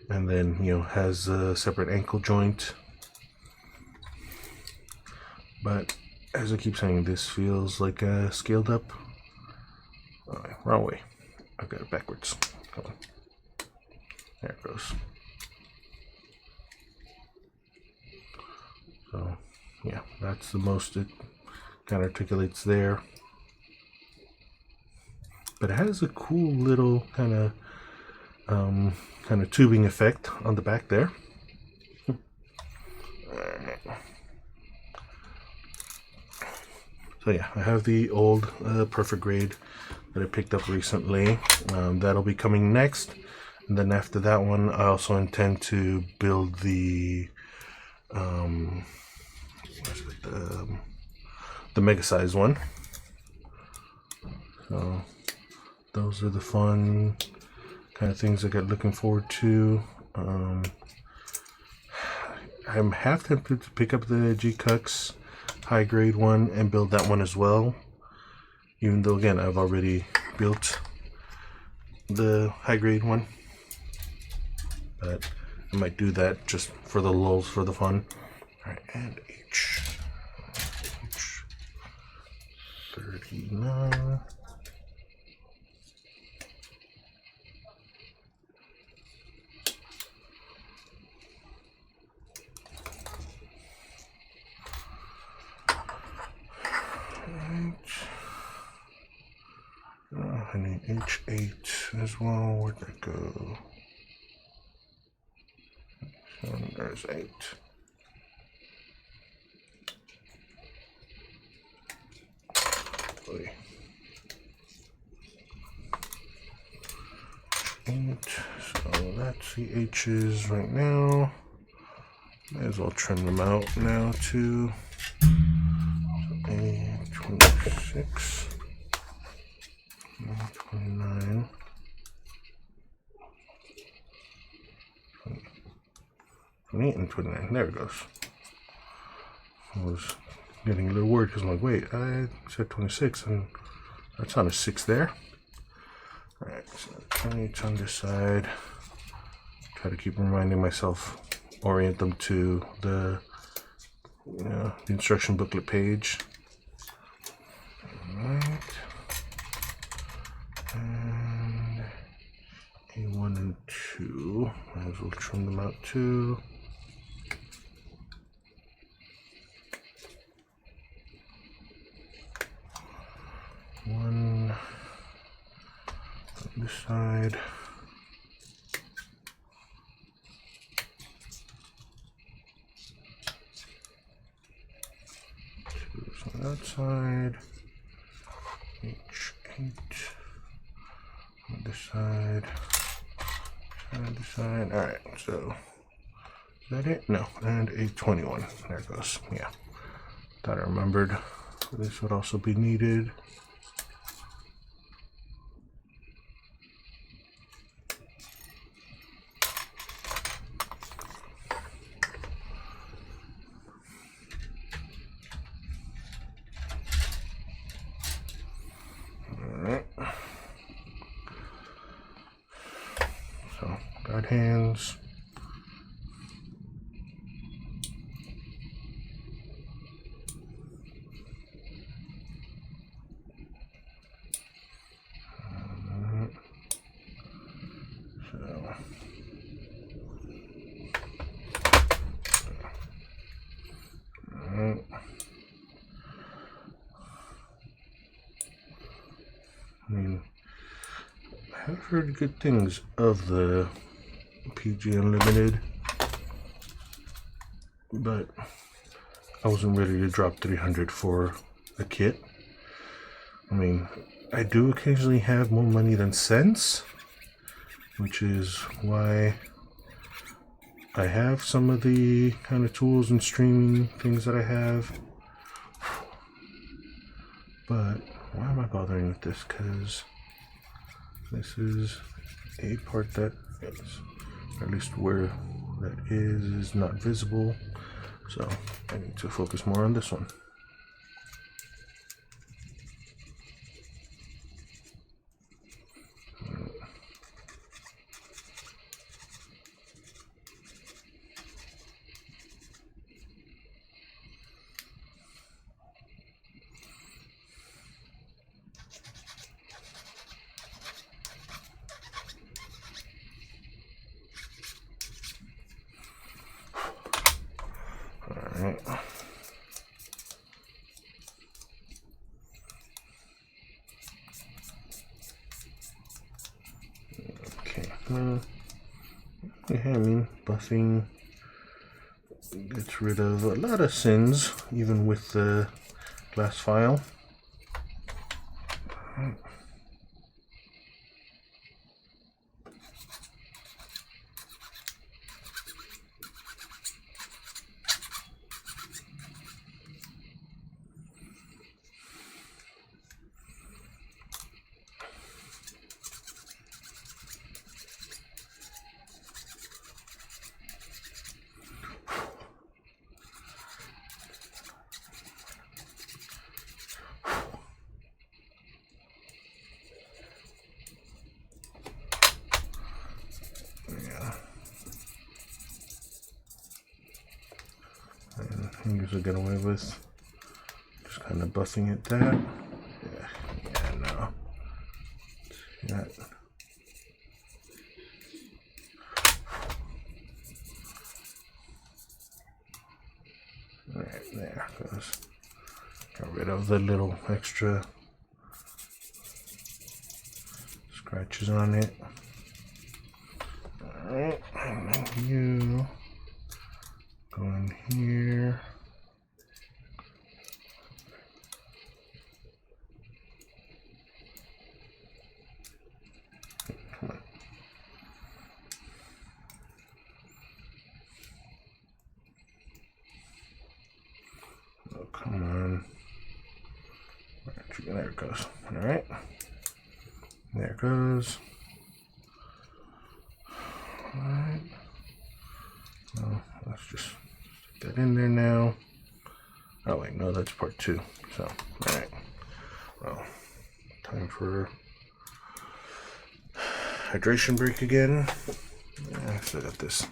and then has a separate ankle joint. But as I keep saying, this feels like a scaled up. Oh, wrong way. I've got it backwards. Come on. There it goes. So, yeah, that's the most it kind of articulates there. But it has a cool little kind of tubing effect on the back there. So yeah, I have the old perfect grade that I picked up recently. That'll be coming next, and then after that one I also intend to build the mega size one. So those are the fun kind of things I got looking forward to. I'm half tempted to pick up the G-Cux high grade one and build that one as well. Even though, again, I've already built the high grade one. But I might do that just for the lulz, for the fun. Alright, and H 39. I need H8 as well. Where'd that go? So there's 8. Oy. 8. So that's the H's right now. Might as well trim them out now too. So 8, 26. 29, 28 and 29. There it goes. I was getting a little worried because I'm like, wait, I said 26 and that's on a 6 there. Alright, so 28 on this side. Try to keep reminding myself, orient them to the, the instruction booklet page. Alright. And A1 and 2, might as well trim them out too. One on this side. Two on that side. H8. On this side, this side. Alright, so is that it? No, and a 21. There it goes. Yeah, thought I remembered. This would also be needed. Alright. So, got hands. I mean, I've heard good things of the PG Unlimited, but I wasn't ready to drop 300 for a kit. I mean, I do occasionally have more money than sense, which is why I have some of the kind of tools and streaming things that I have. But why am I bothering with this? Because this is a part that is, or at least where that is not visible. So I need to focus more on this one. Alright. Okay. Yeah, I mean, buffing gets rid of a lot of sins, even with the glass file. Alright. I usually get away with just kind of buffing it that. Yeah, no. That. Right there goes. Got rid of the little extra scratches on it. Alright, and then you go in here. Come on. Oh, come on. There it goes. Alright. There it goes. Alright. Well, let's just stick that in there now. Oh wait, no, that's part 2. So, alright. Well, time for hydration break again. Yeah, I still got this.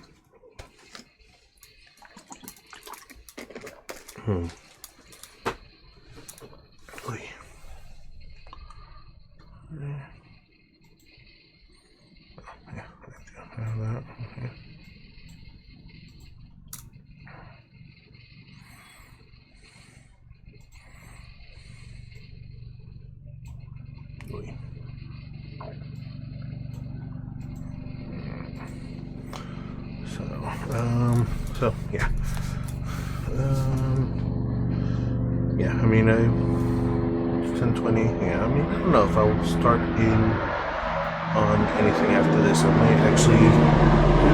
So yeah. Yeah, I mean, 10:20. Yeah, I mean, I don't know if I'll start in on anything after this. I might actually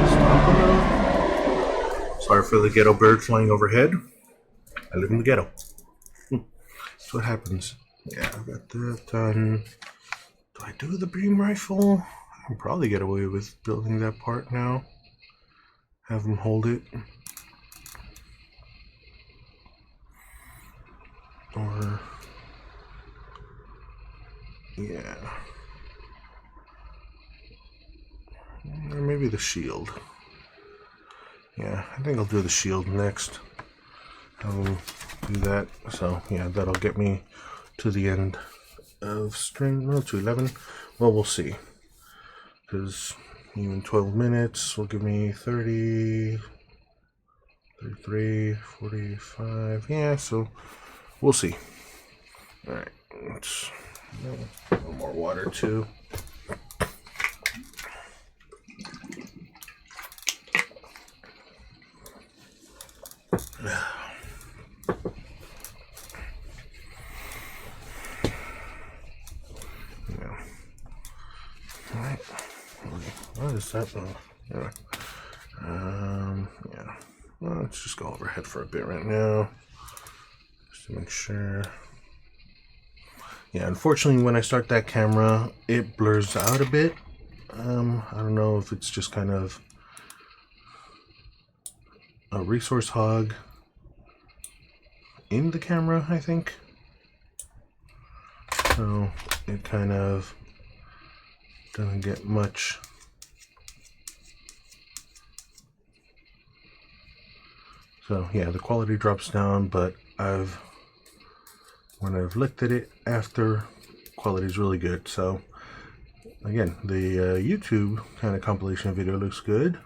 stop around. Sorry for the ghetto bird flying overhead. I live in the ghetto. That's what happens. Yeah, I got that done. Do I do the beam rifle? I can probably get away with building that part now. Have them hold it. Or, yeah. Or maybe the shield. Yeah, I think I'll do the shield next. I'll do that. So, yeah, that'll get me to the end of stream. No, to 11. Well, we'll see. Because even 12 minutes will give me 30, 33, 45. Yeah, so we'll see. Alright, let's a little more water too. Yeah. Alright. What is that? Yeah. Yeah. Well, let's just go overhead for a bit right now. Just to make sure. Yeah, unfortunately, when I start that camera, it blurs out a bit. I don't know if it's just kind of a resource hog in the camera, I think. So it kind of doesn't get much. So yeah, the quality drops down, but when I've looked at it after, quality is really good. So again, the YouTube kind of compilation video looks good.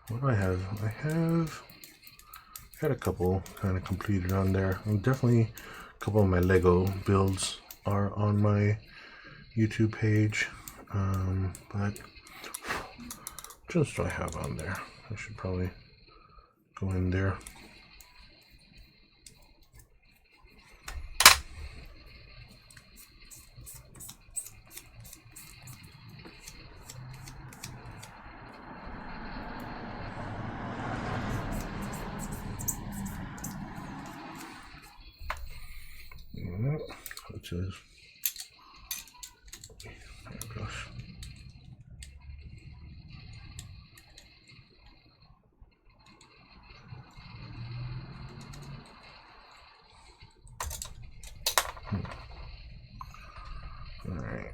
What do I have? I had a couple kind of completed on there. And definitely a couple of my Lego builds are on my YouTube page. But what else do I have on there? I should probably go in there. Which is, oh gosh. All right.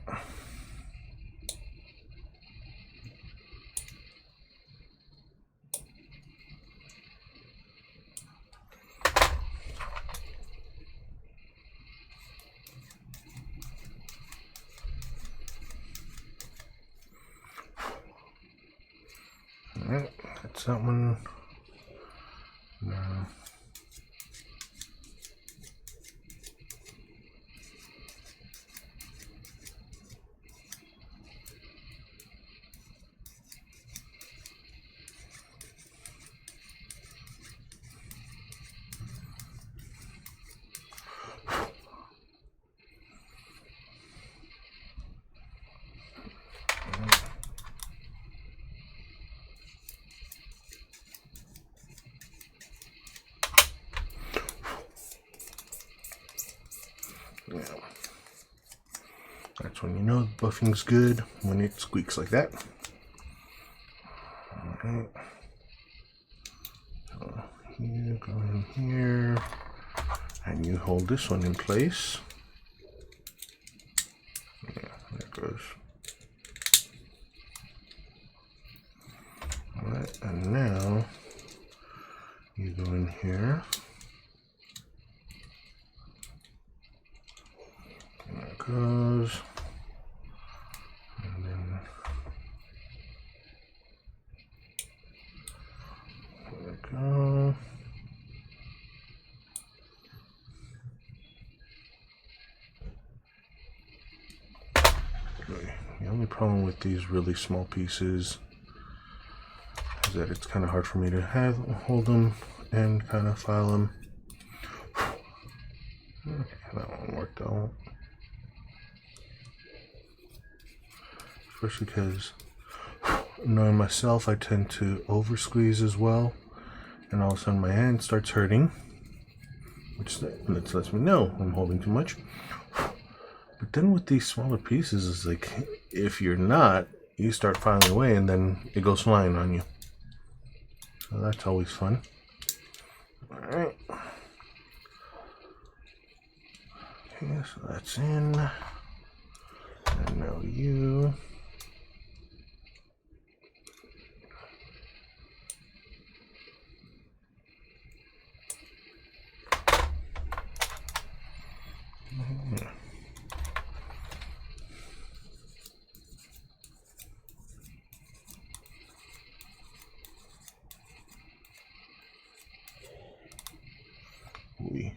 that's that one. No. Yeah. That's when you know the buffing's good, when it squeaks like that. Alright. So you go in here, and you hold this one in place. Yeah, there it goes. Alright, and now you go in here. There it goes. And then there we go. The only problem with these really small pieces is that it's kind of hard for me to hold them and kind of file them. Okay, that one worked out. Especially because, knowing myself, I tend to over squeeze as well, and all of a sudden my hand starts hurting, which lets me know I'm holding too much. But then with these smaller pieces, it's like, if you're not, you start filing away and then it goes flying on you. So that's always fun. Alright. Okay, so that's in. And now you. We.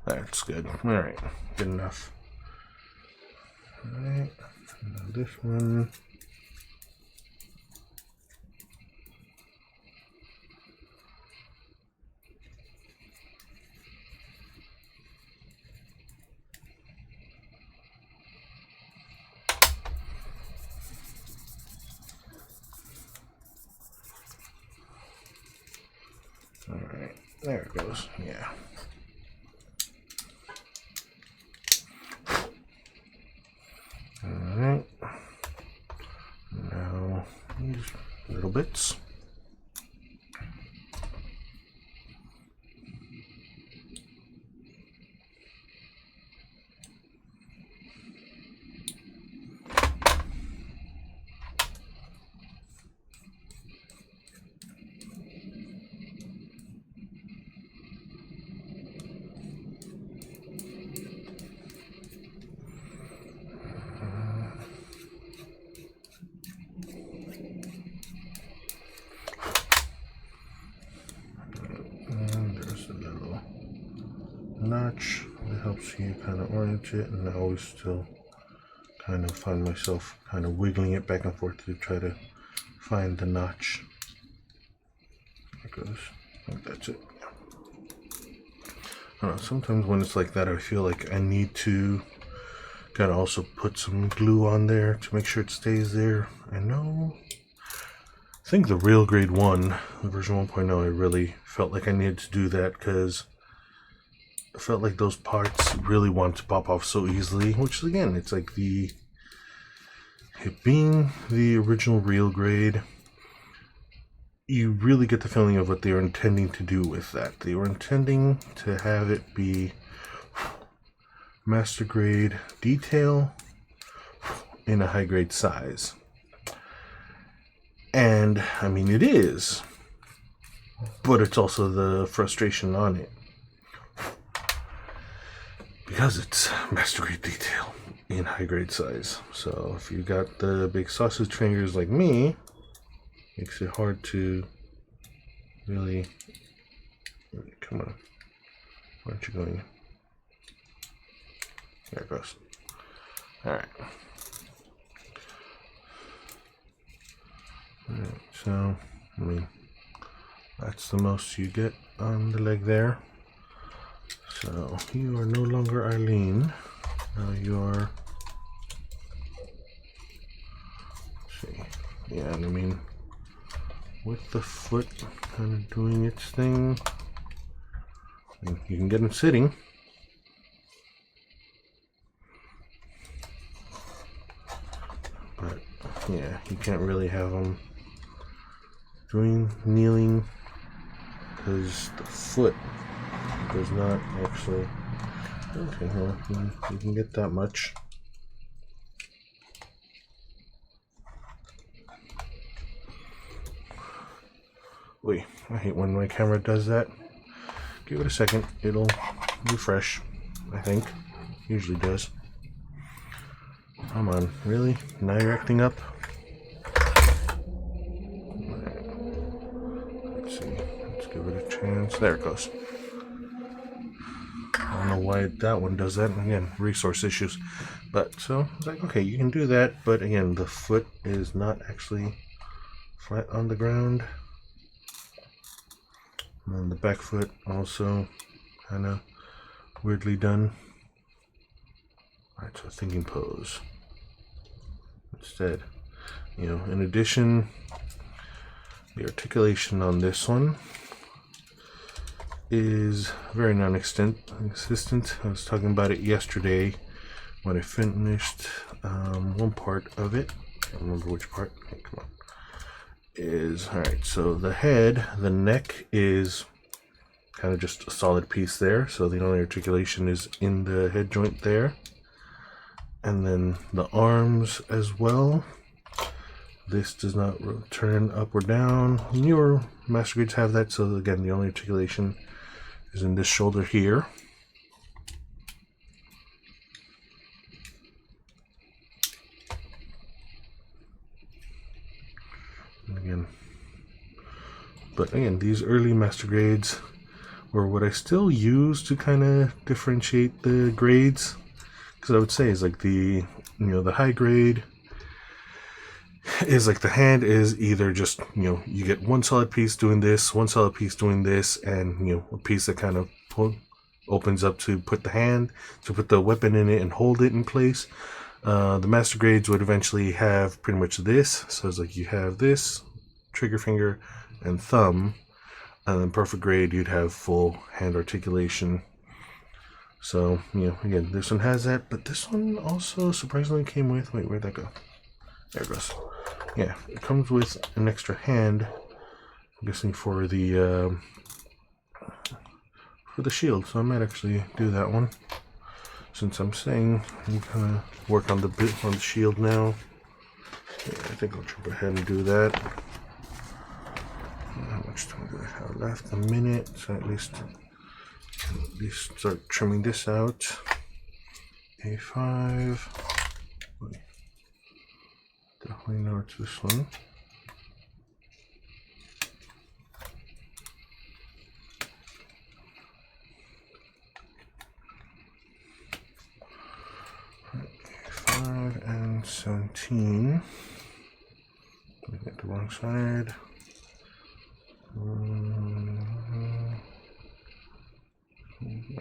That's good. Alright, good enough. Alright, now this one. Alright, there it goes. Yeah. Alright. Now these little bits. Notch that helps you kind of orient it, and I always still kind of find myself kind of wiggling it back and forth to try to find the notch. There it goes. I think that's it. I don't know, sometimes when it's like that, I feel like I need to kind of also put some glue on there to make sure it stays there. I think the real grade 1, version 1.0, I really felt like I needed to do that because I felt like those parts really want to pop off so easily, which again, it's like it being the original real grade, you really get the feeling of what they were intending to do with that. They were intending to have it be master grade detail in a high grade size. And I mean, it is, but it's also the frustration on it because it's master grade detail in high grade size. So if you got the big sausage fingers like me, makes it hard to really. Come on, where aren't you going? There it goes. All right. Alright, so, I mean, that's the most you get on the leg there. So, you are no longer Eileen. Now you are, let's see, yeah, and I mean, with the foot kind of doing its thing, I mean, you can get them sitting. But, yeah, you can't really have them doing kneeling because the foot does not actually. Okay, well, you can get that much. Wait, I hate when my camera does that. Give it a second, it'll refresh, I think. Usually does. Come on, really? Now you're acting up? Let's see, let's give it a chance. There it goes. I don't know why that one does that. Again, resource issues. But so it's like, okay, you can do that, but again, the foot is not actually flat on the ground. And the back foot also kind of weirdly done. Alright, so thinking pose. Instead, you know, in addition, the articulation on this one is very non-existent. I was talking about it yesterday when I finished one part of it. I can't remember which part. Okay, come on. Is alright, so the head, the neck is kind of just a solid piece there, so the only articulation is in the head joint there. And then the arms as well. This does not turn up or down. Newer master grades have that, so again, the only articulation is in this shoulder here. And again, but again, these early master grades were what I still use to kind of differentiate the grades. Because I would say is like the, you know, the high grade is like the hand is either just, you know, you get one solid piece doing this, one solid piece doing this, and, you know, a piece that kind of opens up to put the hand, to put the weapon in it and hold it in place. The master grades would eventually have pretty much this. So it's like you have this, trigger finger and thumb, and then perfect grade you'd have full hand articulation. So, you know, again, this one has that, but this one also surprisingly came with, wait, where'd that go? There it goes. Yeah, it comes with an extra hand, I'm guessing for the shield, so I might actually do that one. Since I'm saying I'm gonna work on the bit on the shield now. Yeah, I think I'll jump ahead and do that. How much time do I have left? A minute, so at least start trimming this out. A5. Wait. Definitely know it's this one. A5 and 17. I get the wrong side.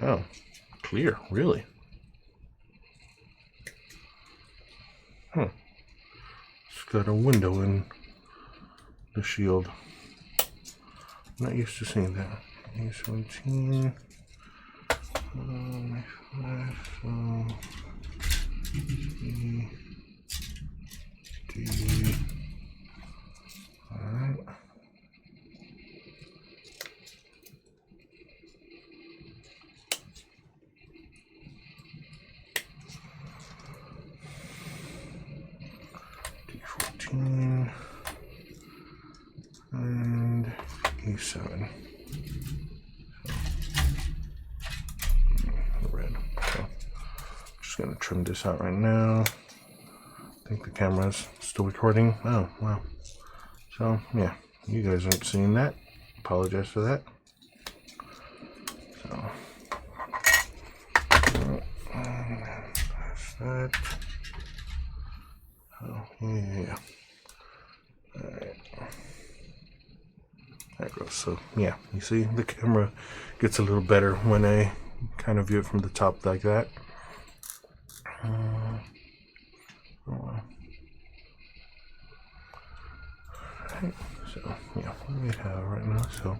Oh, clear, really? Huh. It's got a window in the shield. I'm not used to seeing that. A17. D. Alright. E14 and E7. Red. So just gonna trim this out right now. I think the camera's still recording. Oh wow. So yeah, you guys aren't seeing that. Apologize for that. So that's that. Oh yeah. Alright. There it goes. So yeah, you see the camera gets a little better when I kind of view it from the top like that. Oh well. Right. So yeah, what do we have right now? So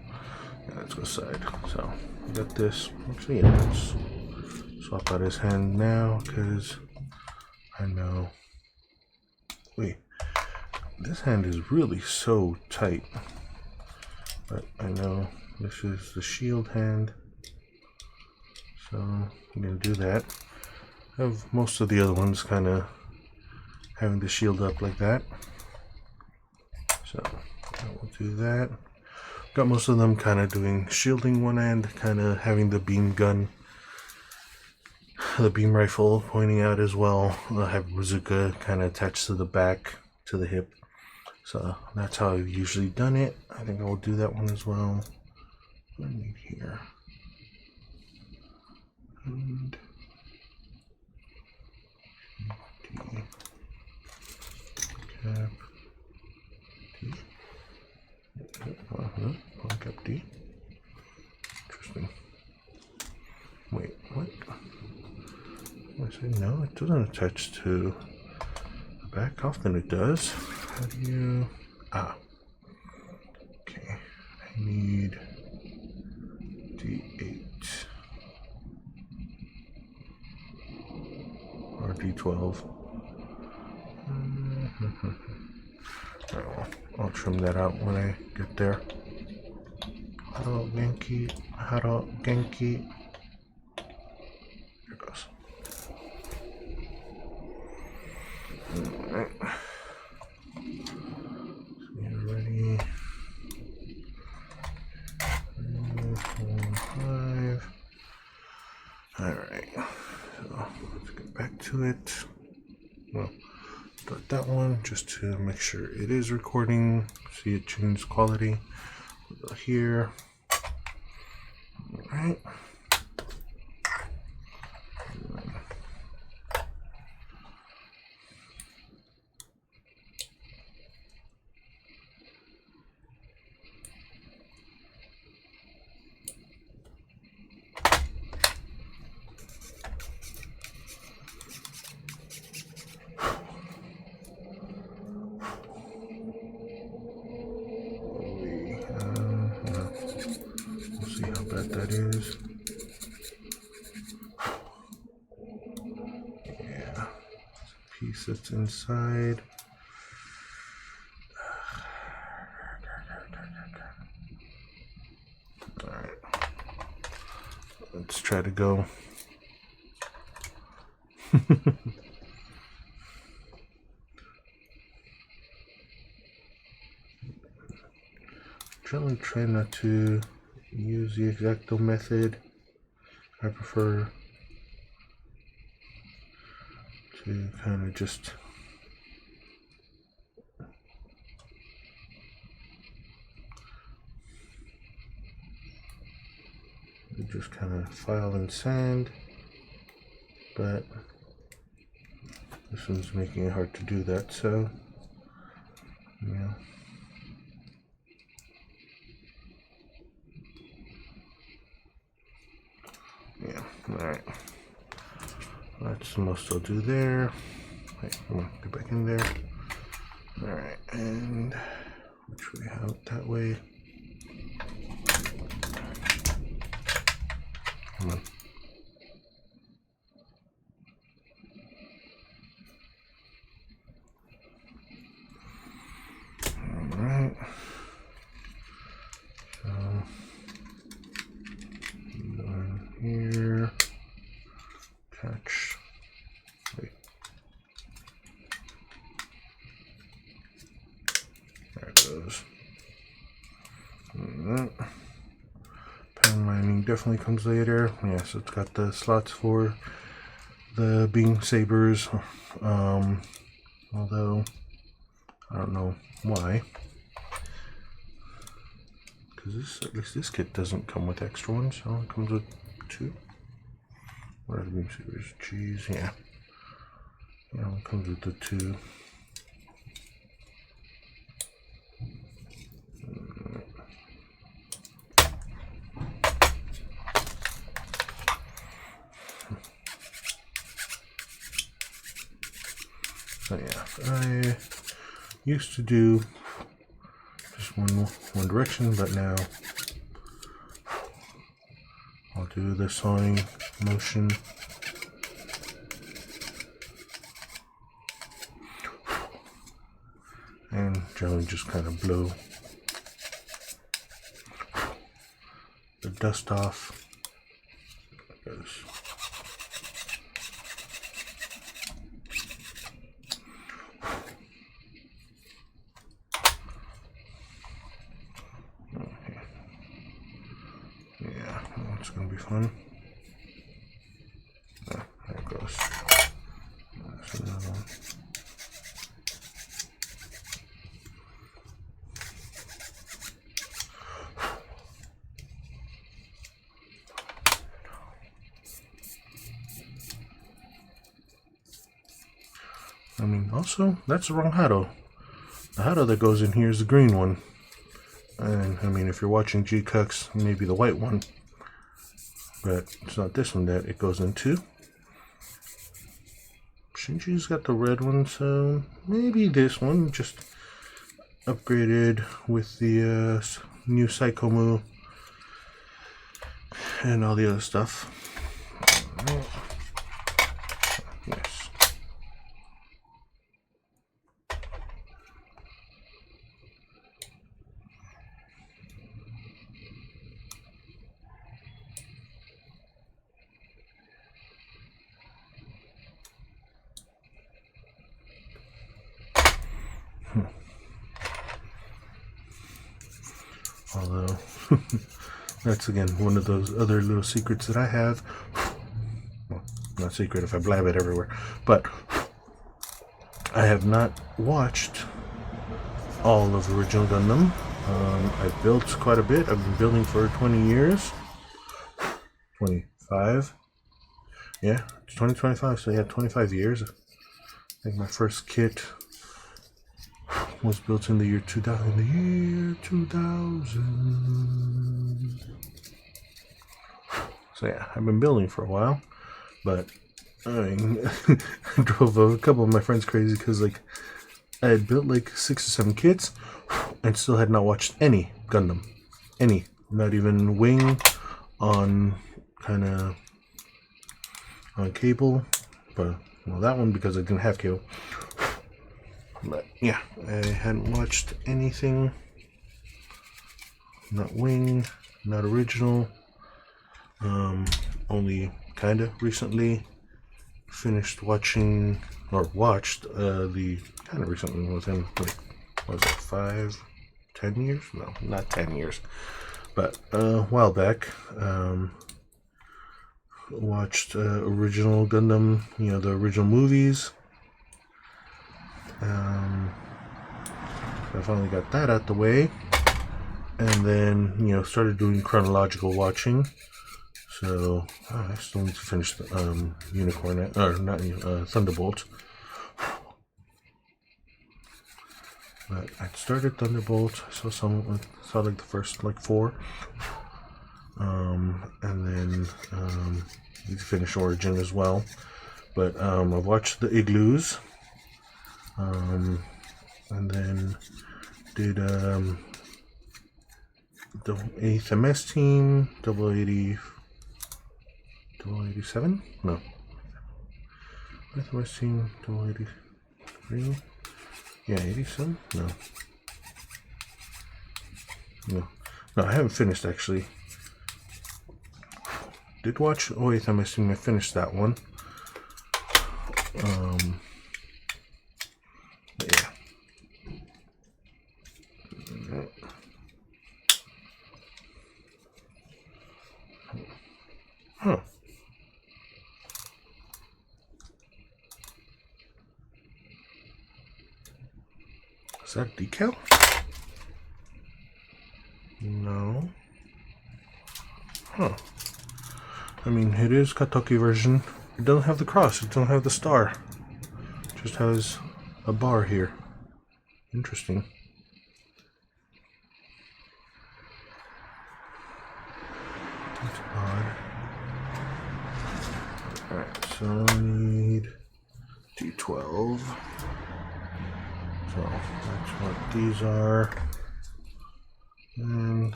yeah, let's go side. So we got this. Actually, yeah, let's swap out his hand now because I know. Wait, this hand is really so tight. But I know this is the shield hand, so I'm gonna do that. I have most of the other ones kind of having the shield up like that, so I will do that. Got most of them kind of doing shielding one end, kind of having the beam gun, the beam rifle pointing out as well. I'll have bazooka kind of attached to the back, to the hip. So that's how I've usually done it. I think I will do that one as well. What do I need here? And D, cap, D. Point cap D. Interesting. Wait, what? I said no, it doesn't attach to the back. Often it does. How do you? Ah. Okay. I need D8 or D12. Alright, well, I'll trim that out when I get there. Haro Genki, Haro Genki. Here goes. Alright. So you're ready. 3, 4, 5. Alright. So let's get back to it. Well, start that one just to make sure it is recording. See it tunes quality. We'll go here. Alright. We'll see how bad that is. Yeah, piece that's inside. Alright, let's try to go. Generally try not to use the X-Acto method. I prefer to kind of just kind of file and sand, but this one's making it hard to do that, so yeah. Yeah, alright. That's the most I'll do there. Wait, come on, get back in there. Alright, and which way out? That way. Come on. Alright. So, down here. Catch. Wait. definitely comes later. Yeah, so it's got the slots for the beam sabers, although I don't know why, because at least this kit doesn't come with extra ones, so it comes with 2. What are the beam sabers? Geez, yeah. Yeah, it comes with the 2. So yeah, I used to do just one direction, but now I'll do the sawing motion. And generally just kind of blow the dust off. Okay. Yeah, that's going to be fun. Oh, there it goes. That's another one. I mean, also, that's the wrong Hado. The Hado that goes in here is the green one. And, I mean, if you're watching G-Cux, maybe the white one. But it's not this one that it goes into. Shinji's got the red one, so maybe this one, just upgraded with the new Psychomu and all the other stuff. Yes. Although, that's again one of those other little secrets that I have. Well, not secret if I blab it everywhere, but I have not watched all of original Gundam. I've built quite a bit. I've been building for 20 years. 25. Yeah, it's 2025, so yeah, 25 years. I think my first kit was built in the year 2000. In the year 2000. So yeah, I've been building for a while, but I drove a couple of my friends crazy because like I had built like 6 or 7 kits and still had not watched any Gundam, not even Wing on kind of on cable, but well that one because I didn't have cable. But yeah, I hadn't watched anything, not Wing, not original. Only kind of recently finished watching, or watched the kind of recently within like, what was it, 10 years? No, not 10 years, but a while back. Watched original Gundam, the original movies. I finally got that out the way, and then started doing chronological watching. So I still need to finish the Unicorn, or not Thunderbolt. But I started Thunderbolt. I saw like the first like 4, and then need to finish Origin as well. But I've watched the Igloos. And then did the 8th MS team, 87? No. 8th MS team, 83? Yeah, 87? No. No, I haven't finished actually. Did watch 8th MS team, I finished that one. But yeah. Is that decal? No. Huh. I mean, it is Katoki version. It doesn't have the cross. It doesn't have the star. It just has a bar here. Interesting. That's odd. Alright, so I need D12. So that's what these are. And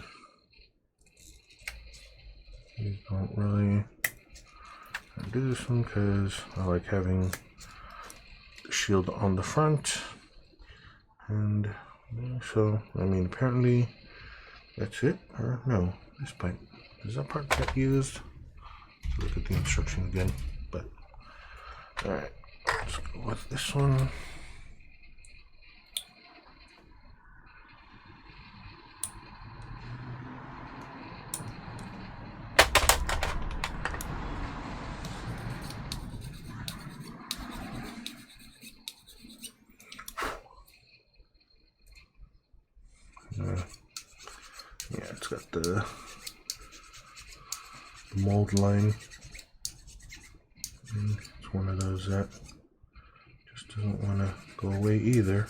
these don't really do this one because I like having the shield on the front. And so, I mean, apparently that's it. Or no, this pipe. Does that part get used? Let's look at the instruction again. But, alright, let's go with this one. Yeah, it's got the mold line. And it's one of those that just doesn't want to go away either.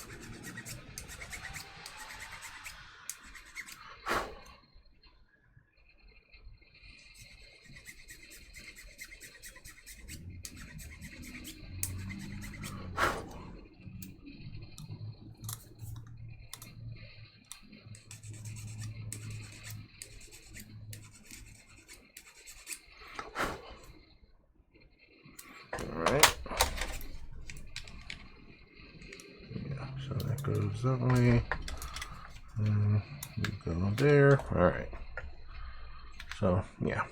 Alright. Yeah, so that goes that way. And you go there. Alright. So, yeah.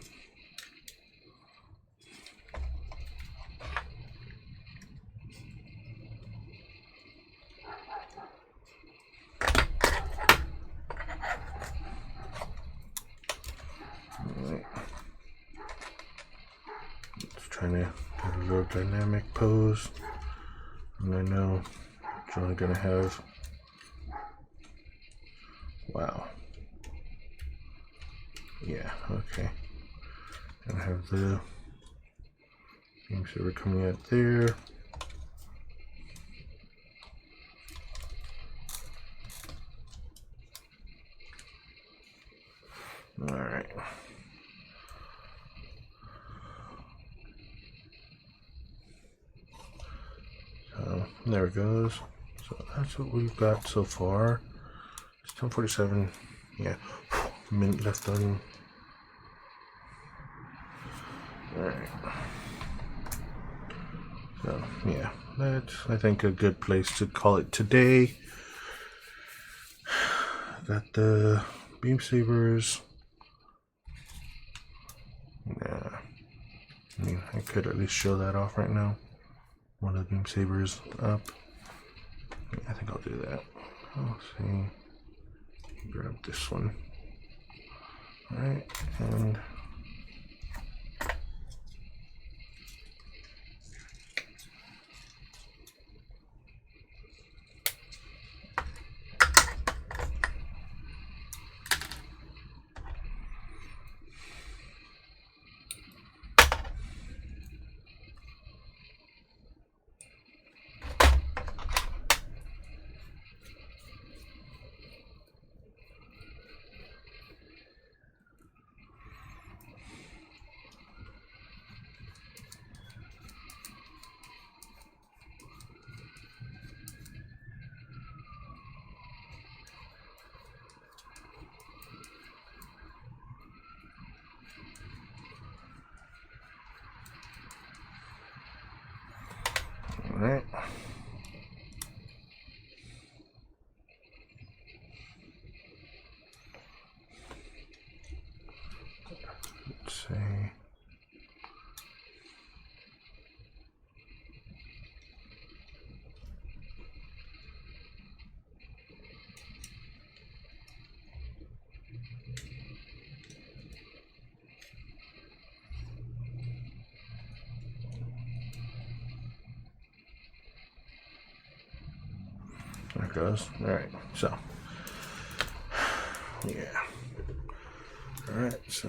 Alright. Just trying to get a real dynamic pose. And I know it's only gonna have, wow. Yeah, okay. Gonna have the beam saber coming out there. Alright. So there it goes. So that's what we've got so far. It's 10:47. Yeah, a minute left on. Alright. So yeah, that's, I think, a good place to call it today. Got the beam sabers. Yeah, I mean, I could at least show that off right now. One of the beam sabers up. I think I'll do that. Let's see. Grab this one. Alright, and There it goes. Alright, so yeah. Alright, so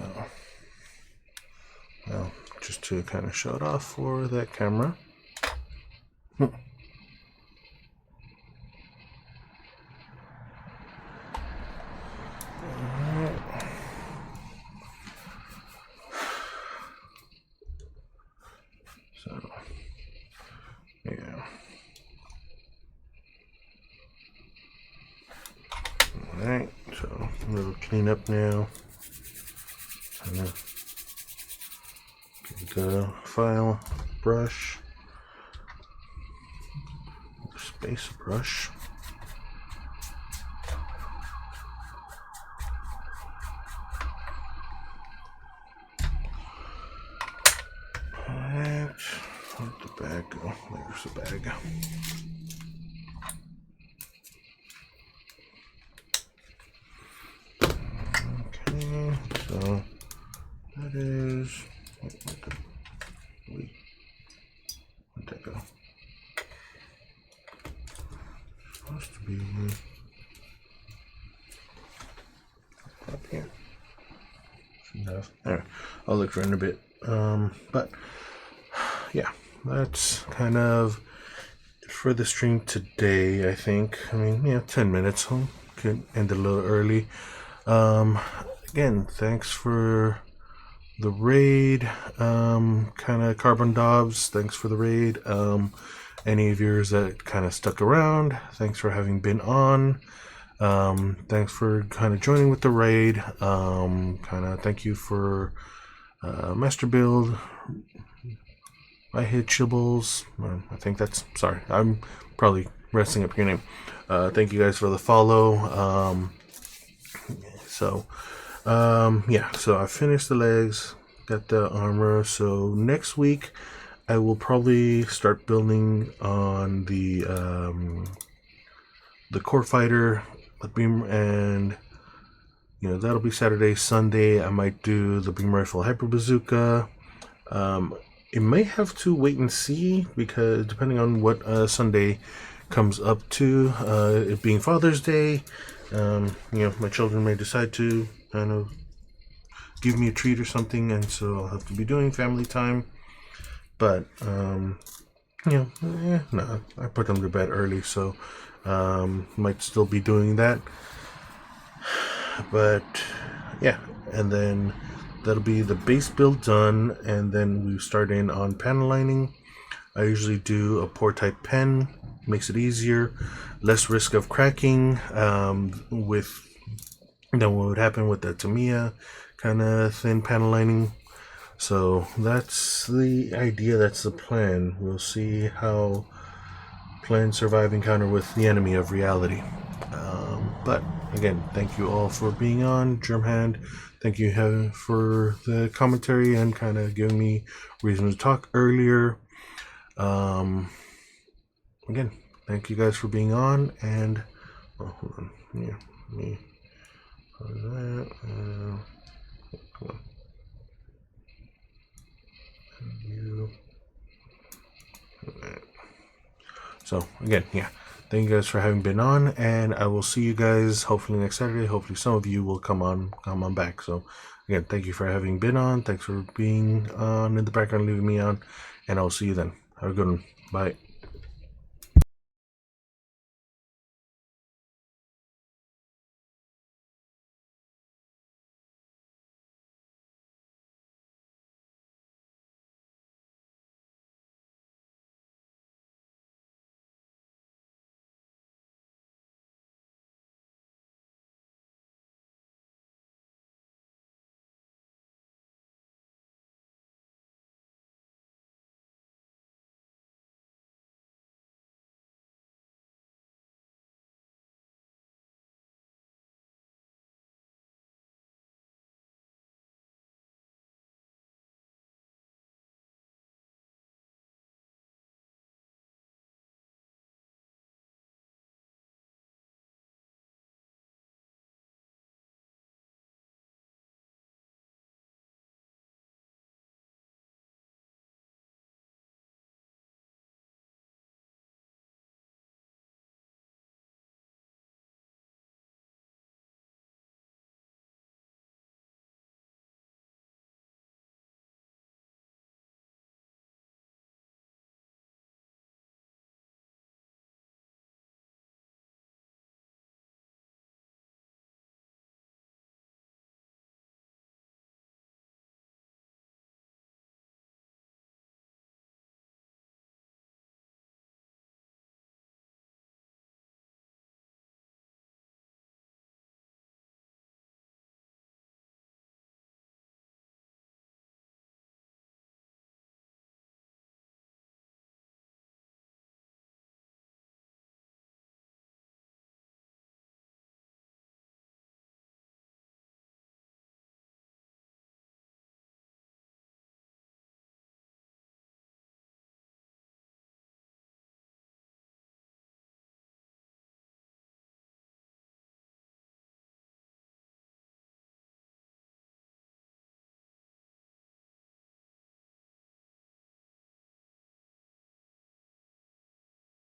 now just to kind of show it off for that camera. So yeah. Alright, so a little cleanup now. Get the file brush, space brush. Alright, where'd the bag go? There's the bag. Okay, so that is. Wait, where'd that go? Supposed to be up here. Shouldn't have. Alright, I'll look for it in a bit. But yeah, that's kind of it for the stream today. I think. I mean, yeah, 10 minutes. So could end a little early. Again, thanks for the raid. Kind of Carbon Dobbs, thanks for the raid. Any of yours that kind of stuck around, thanks for having been on. Thanks for kind of joining with the raid. Kind of thank you for Master Build. I hit Chibbles. I think that's, sorry, I'm probably messing up your name. Thank you guys for the follow. Yeah, so I finished the legs, got the armor. So next week I will probably start building on the core fighter, the beam, and you know that'll be Saturday. Sunday I might do the beam rifle hyper bazooka. It may have to wait and see because depending on what Sunday comes up to, it being Father's Day, you know, my children may decide to kind of give me a treat or something, and so I'll have to be doing family time. But you know, no, I put them to bed early, so might still be doing that. But yeah, and then that'll be the base build done, and then we start in on panel lining. I usually do a pour type pen, makes it easier, less risk of cracking with than what would happen with the Tamiya kind of thin panel lining. So that's the idea, that's the plan. We'll see how plans survive encounter with the enemy of reality. But again, thank you all for being on. Germhand, thank you for the commentary and kind of giving me reason to talk earlier. Again, thank you guys for being on, and hold on, yeah, me. That, come on. You. So again, yeah, thank you guys for having been on, and I will see you guys hopefully next Saturday. Hopefully some of you will come on back. So again, thank you for having been on. Thanks for being on in the background, leaving me on, and I'll see you then. Have a good one. Bye.